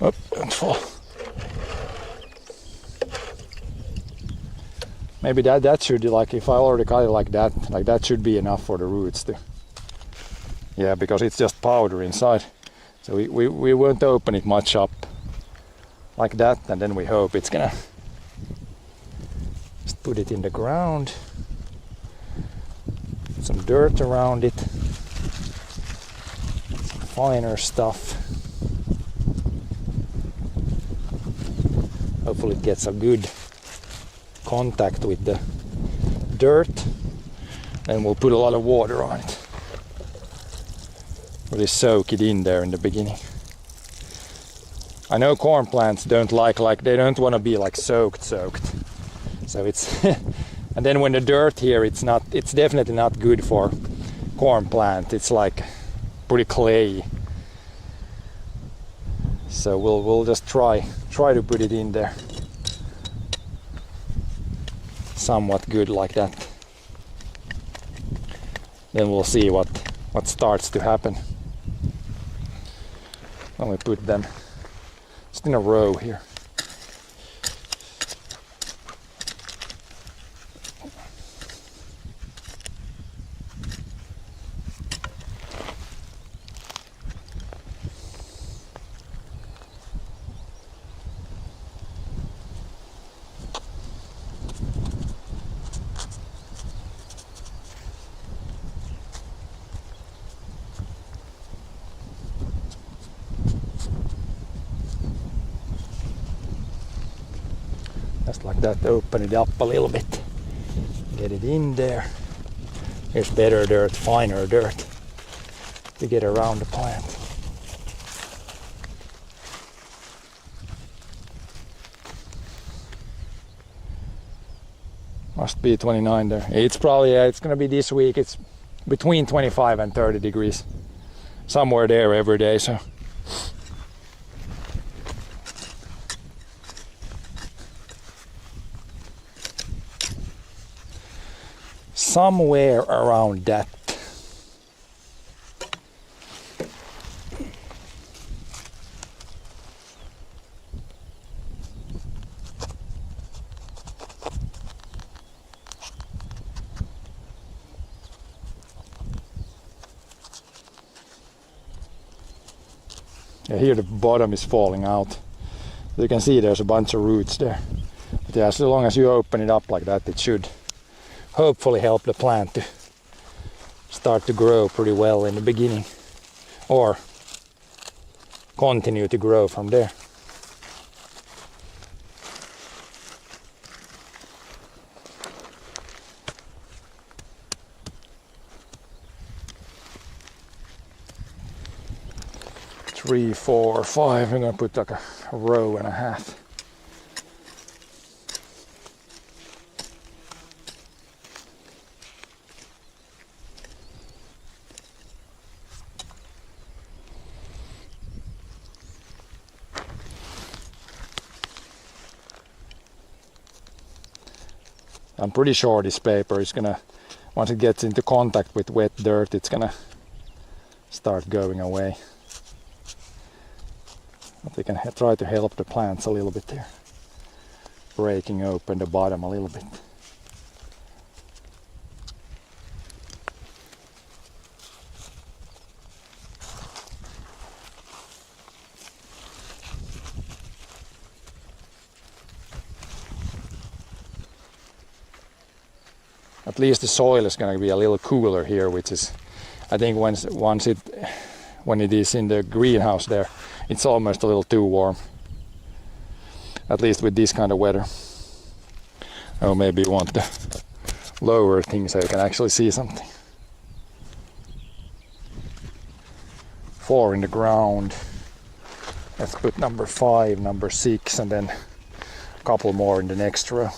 Oh, don't fall. Maybe that should, like, if I already cut it like that should be enough for the roots too. Yeah, because it's just powder inside. So we won't open it much up like that, and then we hope it's gonna just put it in the ground, some dirt around it, some finer stuff. Hopefully it gets a good contact with the dirt, and we'll put a lot of water on it. Really soak it in there in the beginning. I know corn plants don't like they don't want to be like soaked. So it's and then when the dirt here, it's definitely not good for corn plant. It's like pretty clay. So we'll just try to put it in there somewhat good like that. Then we'll see what starts to happen. When we put them just in a row here. Just like that, open it up a little bit. Get it in there. Here's better dirt, finer dirt to get around the plant. Must be 29 there. It's probably, it's gonna be this week. It's between 25 and 30 degrees. Somewhere there every day, so. Somewhere around that. Yeah, here the bottom is falling out. You can see there's a bunch of roots there. But yeah, as long as you open it up like that, it should hopefully help the plant to start to grow pretty well in the beginning, or continue to grow from there. Three, 4, 5. I'm gonna put like a row and a half. I'm pretty sure this paper is gonna, once it gets into contact with wet dirt, it's gonna start going away. But we can try to help the plants a little bit here, breaking open the bottom a little bit. At least the soil is going to be a little cooler here, which is, I think when it is in the greenhouse there, it's almost a little too warm. At least with this kind of weather. Oh, maybe you want to lower things so you can actually see something. 4 in the ground. Let's put number 5, number 6, and then a couple more in the next row.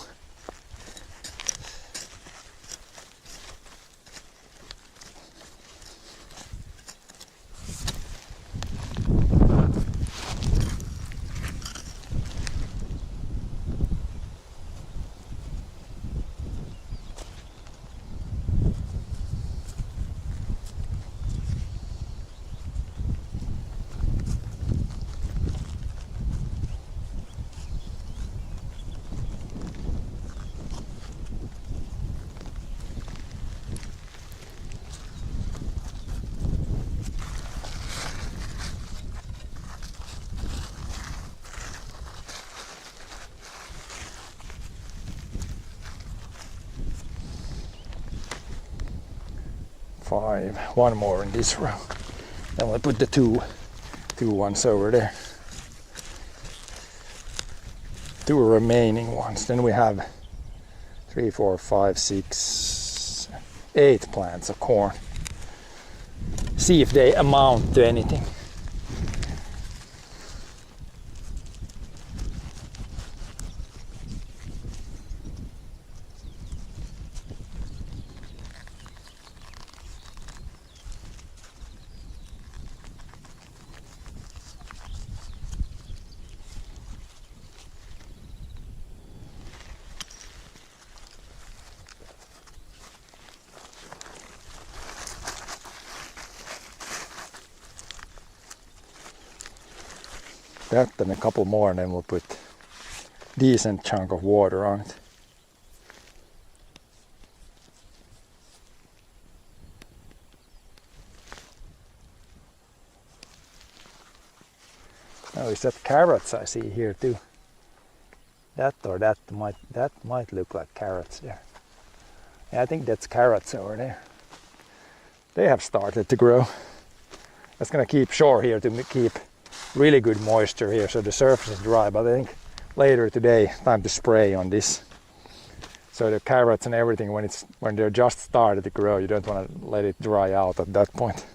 Five. One more in this row. Then we'll put the two ones over there. 2 remaining ones. Then we have 3, 4, 5, 6, 8 plants of corn. See if they amount to anything. That and a couple more, and then we'll put decent chunk of water on it. Oh, is that carrots I see here too? That might look like carrots there. Yeah, I think that's carrots over there. They have started to grow. That's gonna keep shore here to keep really good moisture here, so the surface is dry, but I think later today, time to spray on this. So the carrots and everything, when they're just started to grow, you don't want to let it dry out at that point.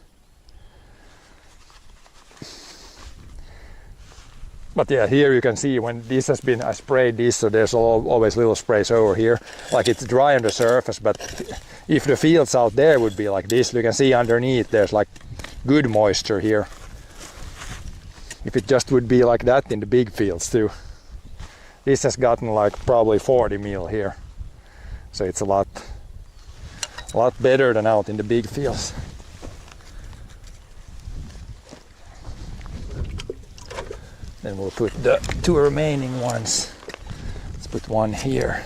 But yeah, here you can see when this has been, I sprayed this, so there's always little sprays over here. Like it's dry on the surface, but if the fields out there would be like this, you can see underneath there's like good moisture here. If it just would be like that in the big fields too. This has gotten like probably 40 mil here. So it's a lot better than out in the big fields. Then we'll put the 2 remaining ones. Let's put one here.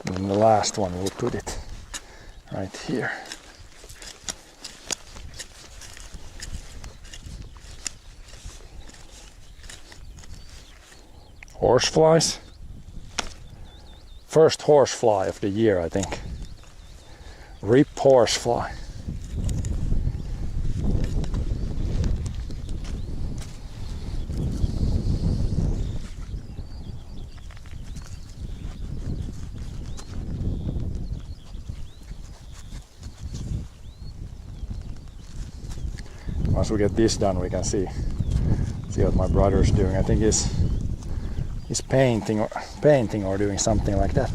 And the last one, we'll put it right here. Horseflies. First horsefly of the year, I think. Rip horsefly. Once we get this done, we can see what my brother's doing. I think he's painting or doing something like that.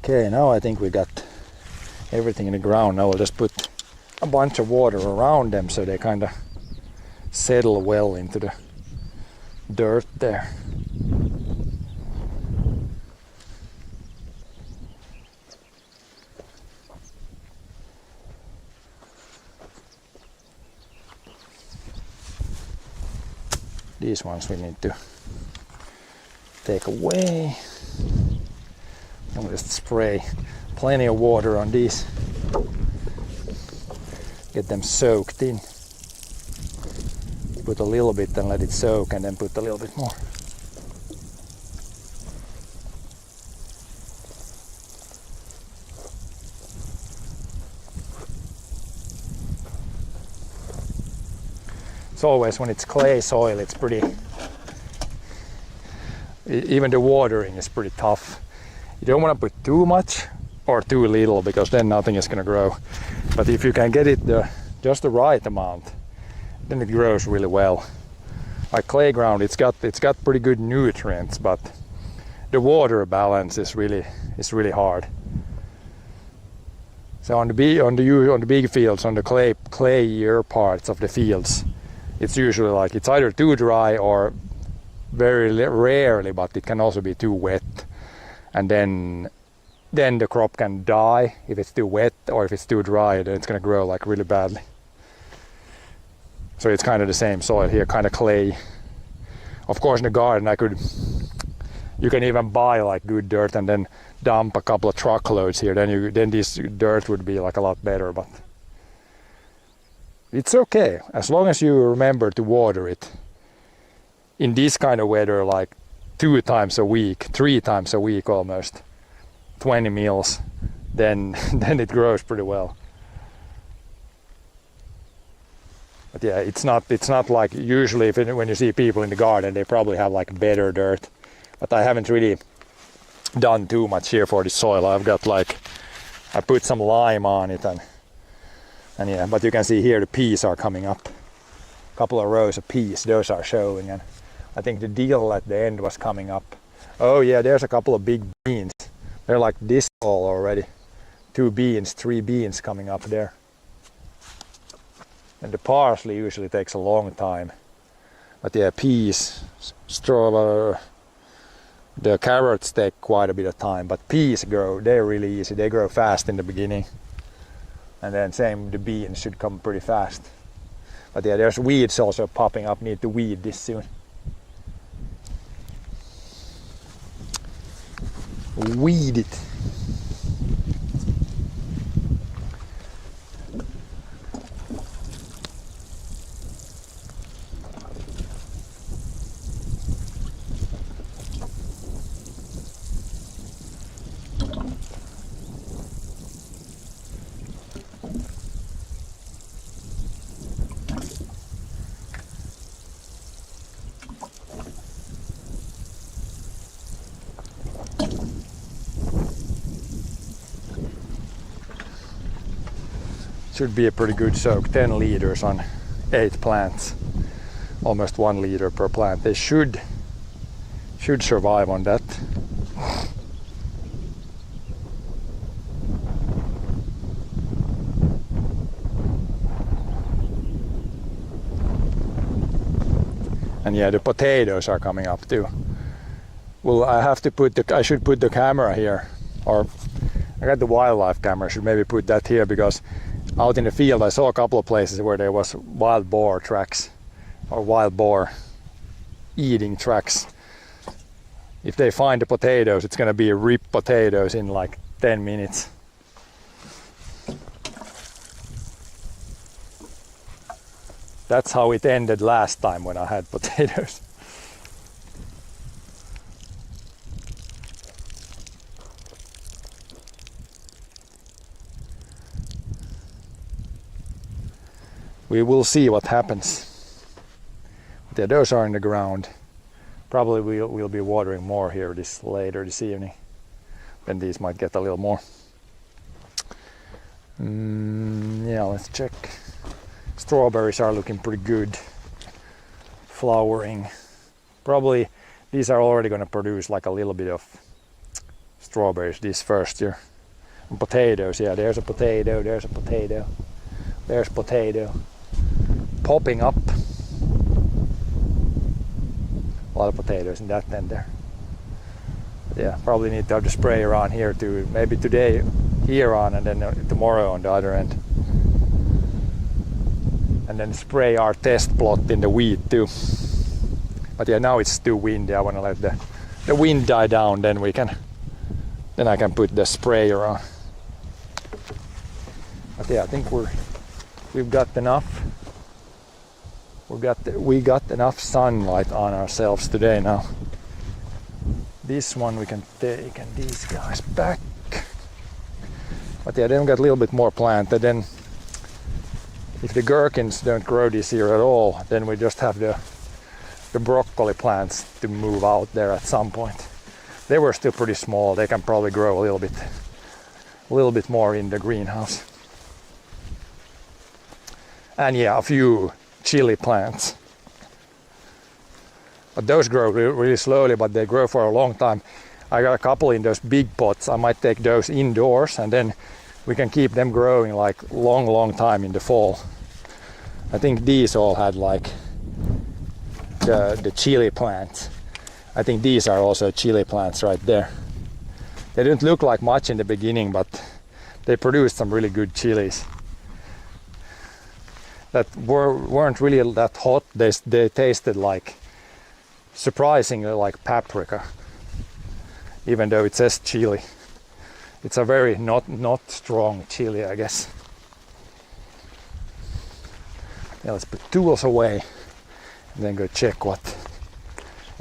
Okay, now I think we got everything in the ground. Now we'll just put a bunch of water around them so they kind of settle well into the dirt there. These ones we need to take away. And we'll just spray plenty of water on these. Get them soaked in. Put a little bit and let it soak, and then put a little bit more. It's always when it's clay soil, it's pretty, even the watering is pretty tough. You don't want to put too much or too little, because then nothing is going to grow. But if you can get it just the right amount, then it grows really well. Like clay ground, it's got pretty good nutrients, but the water balance is really hard. So on the big fields, on the clayier parts of the fields, it's usually like it's either too dry or very rarely, but it can also be too wet, and then the crop can die if it's too wet, or if it's too dry, then it's going to grow like really badly. So it's kind of the same soil here, kind of clay. Of course, in the garden, you can even buy like good dirt and then dump a couple of truckloads here. Then this dirt would be like a lot better, but it's okay as long as you remember to water it in this kind of weather, like 2 times a week, 3 times a week almost, 20 mils, then it grows pretty well. But yeah, it's not like usually when you see people in the garden, they probably have like better dirt. But I haven't really done too much here for the soil. I put some lime on it, and And yeah, but you can see here the peas are coming up. A couple of rows of peas, those are showing, and I think the deal at the end was coming up. Oh yeah, there's a couple of big beans. They're like this tall already. 2 beans, 3 beans coming up there. And the parsley usually takes a long time. But yeah, peas, straw, the carrots take quite a bit of time, but peas grow, they're really easy. They grow fast in the beginning. And then same, the beans should come pretty fast. But yeah, there's weeds also popping up. Need to weed this soon. Weed it. Should be a pretty good soak. 10 liters on 8 plants. Almost 1 liter per plant. They should survive on that. And yeah, the potatoes are coming up too. Well, I should put the camera here, or I got the wildlife camera. I should maybe put that here, because out in the field I saw a couple of places where there was wild boar tracks, or wild boar eating tracks. If they find the potatoes, it's gonna be rip potatoes in like 10 minutes. That's how it ended last time when I had potatoes. We will see what happens. But yeah, those are in the ground. Probably we'll be watering more here later this evening. Then these might get a little more. Yeah, let's check. Strawberries are looking pretty good. Flowering. Probably these are already going to produce like a little bit of strawberries this first year. And potatoes, yeah, there's a potato, there's a potato, there's potato. Popping up. A lot of potatoes in that end there. But yeah, probably need to have the sprayer on here too. Maybe today here on, and then tomorrow on the other end. And then spray our test plot in the wheat too. But yeah, now it's too windy. I want to let the wind die down. Then I can put the sprayer on. But yeah, I think we've got enough. We got enough sunlight on ourselves today now. This one we can take, and these guys back. But yeah, then we got a little bit more planted. Then if the gherkins don't grow this year at all, then we just have the broccoli plants to move out there at some point. They were still pretty small. They can probably grow a little bit more in the greenhouse. And yeah, a few chili plants. But those grow really slowly, but they grow for a long time. I got a couple in those big pots. I might take those indoors, and then we can keep them growing like long time in the fall. I think these all had like the chili plants. I think these are also chili plants right there. They didn't look like much in the beginning, but they produced some really good chilies that weren't really that hot. They tasted like, surprisingly like paprika, even though it says chili. It's a very not strong chili, I guess. Yeah, let's put tools away and then go check what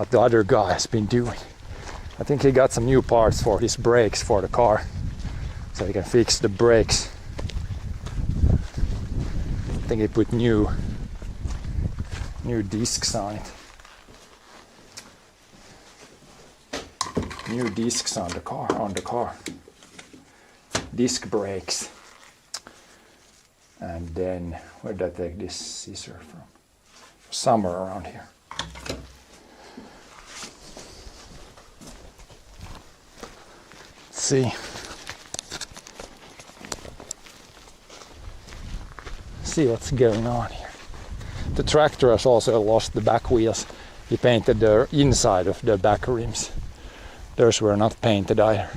the other guy has been doing. I think he got some new parts for his brakes for the car, so he can fix the brakes. I think he put new discs on it. New discs on the car. Disc brakes. And then where did I take this scissor from? Somewhere around here. Let's see. See what's going on here. The tractor has also lost the back wheels. He painted the inside of the back rims. Those were not painted either.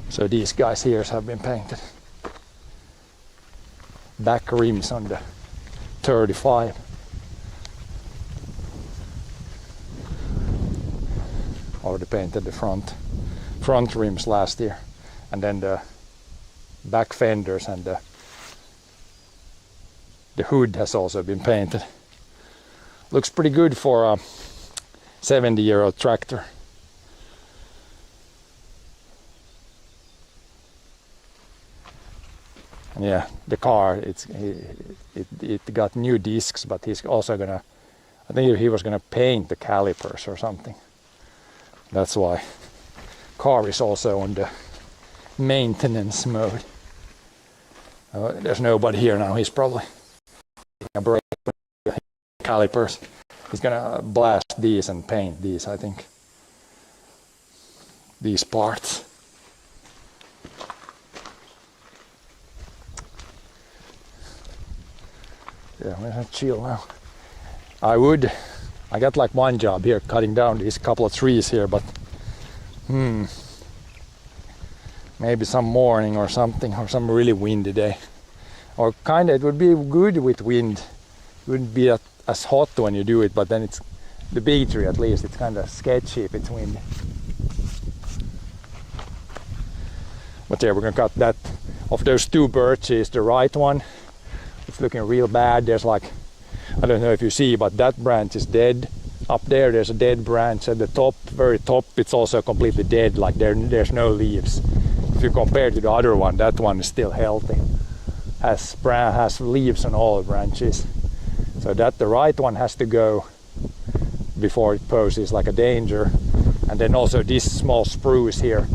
So these guys here have been painted. Back rims on the 35. Already painted the front rims last year, and then the back fenders and the hood has also been painted. Looks pretty good for a 70-year-old tractor. Yeah, the car, it got new discs, but he's also gonna, I think he was gonna paint the calipers or something. That's why car is also on the maintenance mode. There's nobody here now. He's probably taking a break with the calipers. He's gonna blast these and paint these, I think. These parts. Yeah, we're gonna chill now. I got like one job here, cutting down these couple of trees here, but maybe some morning or something, or some really windy day. Or kinda, it would be good with wind. It wouldn't be as hot when you do it, but then it's the big tree at least, it's kinda sketchy if it's windy. But yeah, we're gonna cut that. Of those two birches, the right one, it's looking real bad. There's like, I don't know if you see, but that branch is dead. Up there's a dead branch. At the top, very top, it's also completely dead, like there's no leaves. If you compare to the other one, that one is still healthy. Has leaves on all branches. So that the right one has to go before it poses like a danger. And then also this small spruce here,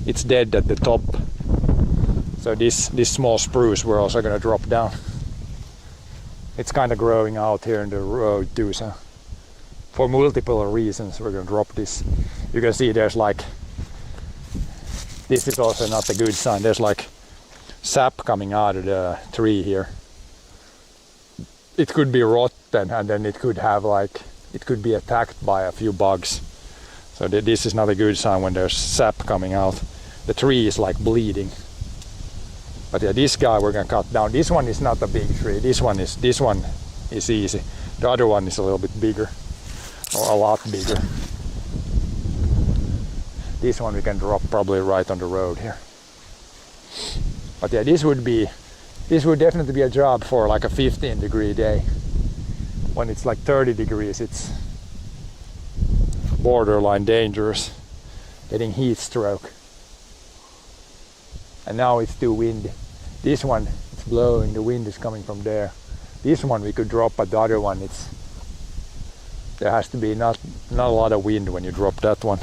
it's dead at the top. So this small spruce we're also gonna drop down. It's kind of growing out here in the road too, so for multiple reasons we're gonna drop this. You can see there's like, this is also not a good sign. There's like sap coming out of the tree here. It could be rotten, and then it could have like, it could be attacked by a few bugs. So this is not a good sign when there's sap coming out. The tree is like bleeding. But yeah, this guy we're gonna cut down. This one is not a big tree. This one is easy. The other one is a little bit bigger, or a lot bigger. This one we can drop probably right on the road here. But yeah, this would definitely be a job for like a 15-degree day. When it's like 30 degrees, it's borderline dangerous, getting heat stroke. And now it's too windy. This one, it's blowing, the wind is coming from there. This one we could drop, but the other one, there has to be not a lot of wind when you drop that one.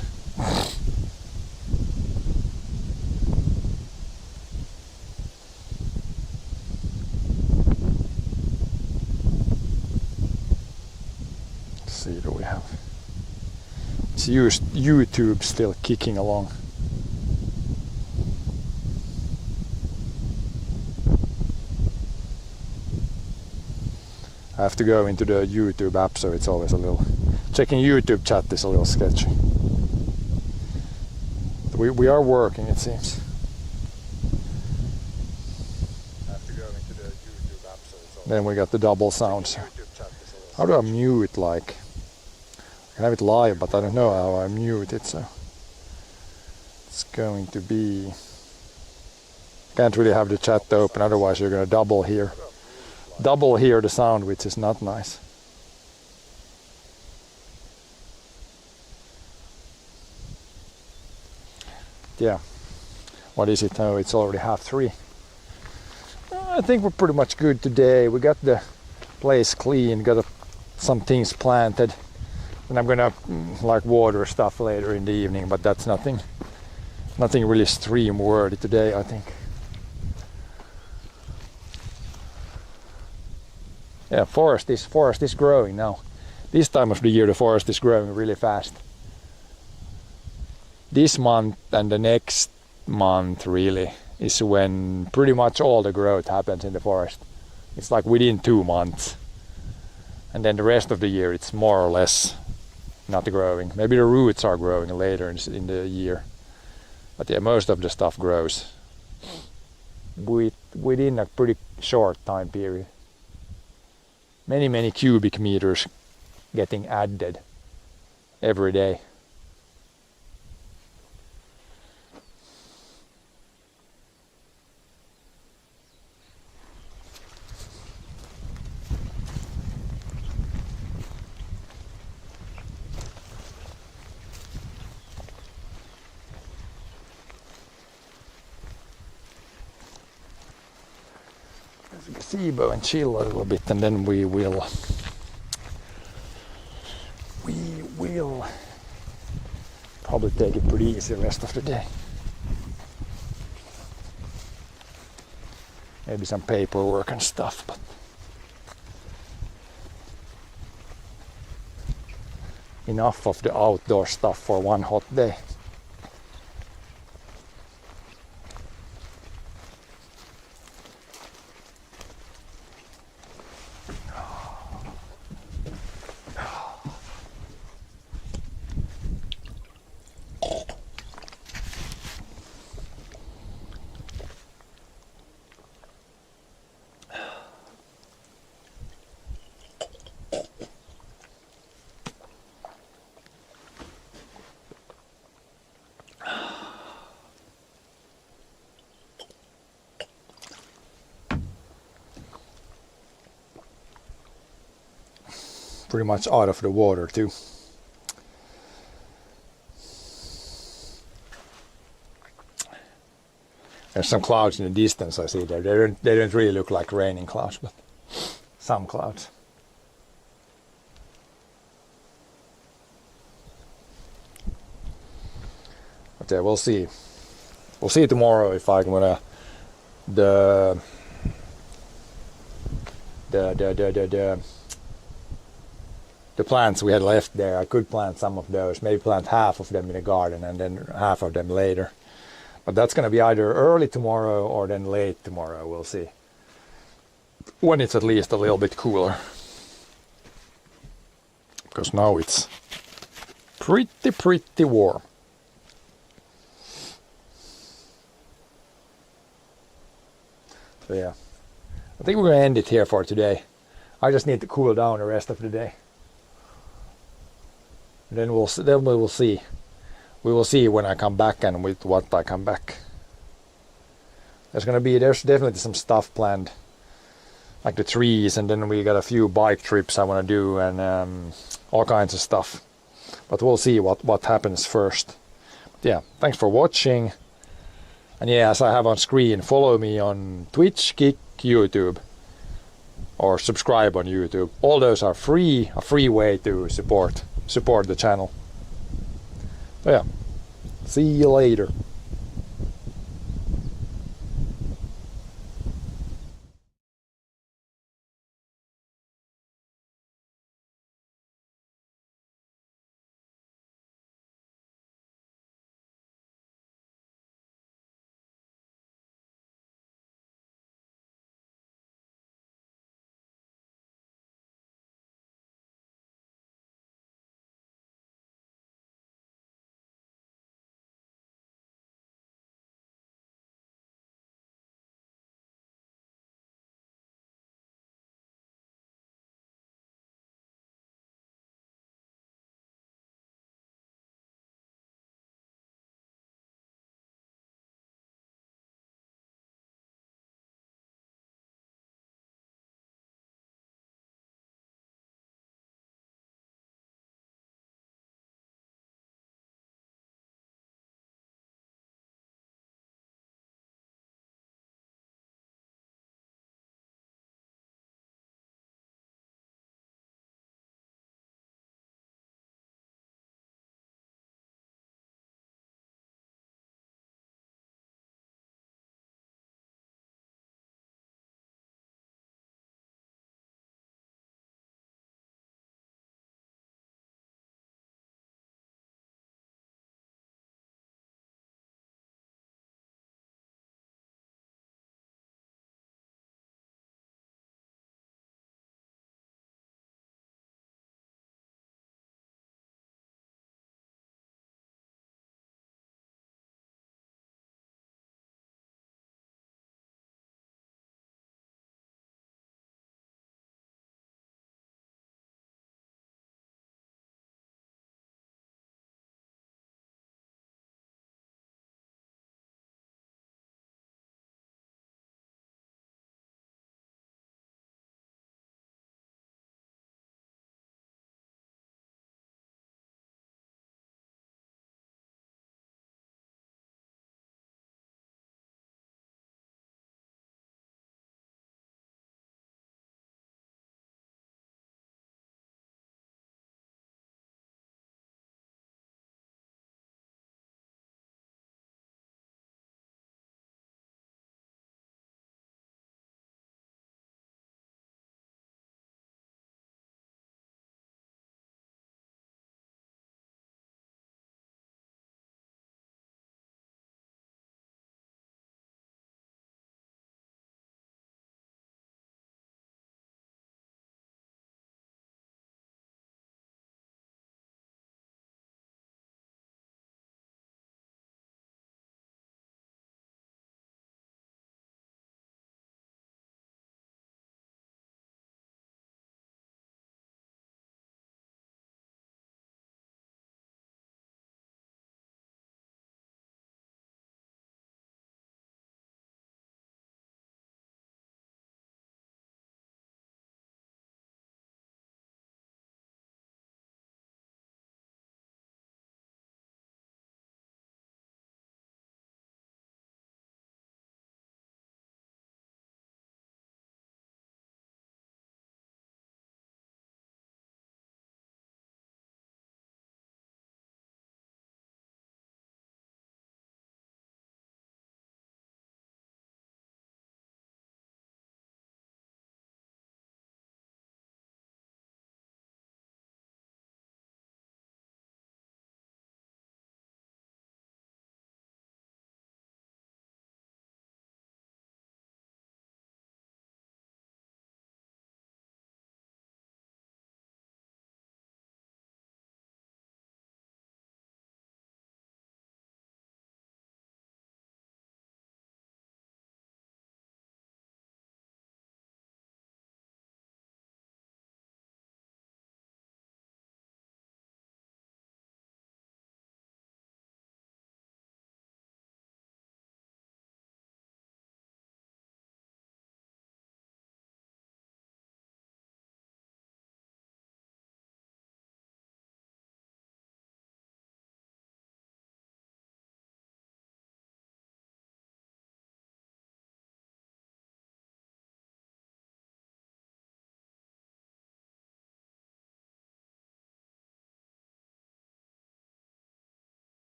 Let's see, do we have? It's YouTube still kicking along. I have to go into the YouTube app, so it's always a little... Checking YouTube chat is a little sketchy. We are working, it seems. I have to go into the YouTube app, so it's always... Then we got the double sounds. How do I mute, like... I can have it live, but I don't know how I mute it, so... It's going to be... Can't really have the chat open, otherwise you're gonna double hear the sound, which is not nice. Yeah. What is it now? It's already 3:30. I think we're pretty much good today. We got the place clean, got some things planted, and I'm gonna like water stuff later in the evening, but that's nothing Nothing really stream worthy today, I think. Yeah, forest is growing now. This time of the year the forest is growing really fast. This month and the next month really is when pretty much all the growth happens in the forest. It's like within 2 months. And then the rest of the year it's more or less not growing. Maybe the roots are growing later in the year. But yeah, most of the stuff grows within a pretty short time period. Many cubic meters getting added every day. There's a gazebo and chill a little bit, and then we will probably take it pretty easy the rest of the day. Maybe some paperwork and stuff, but enough of the outdoor stuff for one hot day. Pretty much out of the water too. There's some clouds in the distance I see there. They don't really look like raining clouds, but some clouds. But yeah, we'll see. We'll see tomorrow if I'm gonna the plants we had left there. I could plant some of those, maybe plant half of them in the garden and then half of them later. But that's going to be either early tomorrow or then late tomorrow. We'll see. When it's at least a little bit cooler. Because now it's pretty warm. So yeah, I think we're going to end it here for today. I just need to cool down the rest of the day. Then we will see. We will see when I come back and with what I come back. There's definitely some stuff planned, like the trees, and then we got a few bike trips I want to do and all kinds of stuff. But we'll see what happens first. But yeah, thanks for watching. And yeah, as I have on screen, follow me on Twitch, Kick, YouTube, or subscribe on YouTube. All those are free, a free way to support the channel. So yeah, see you later.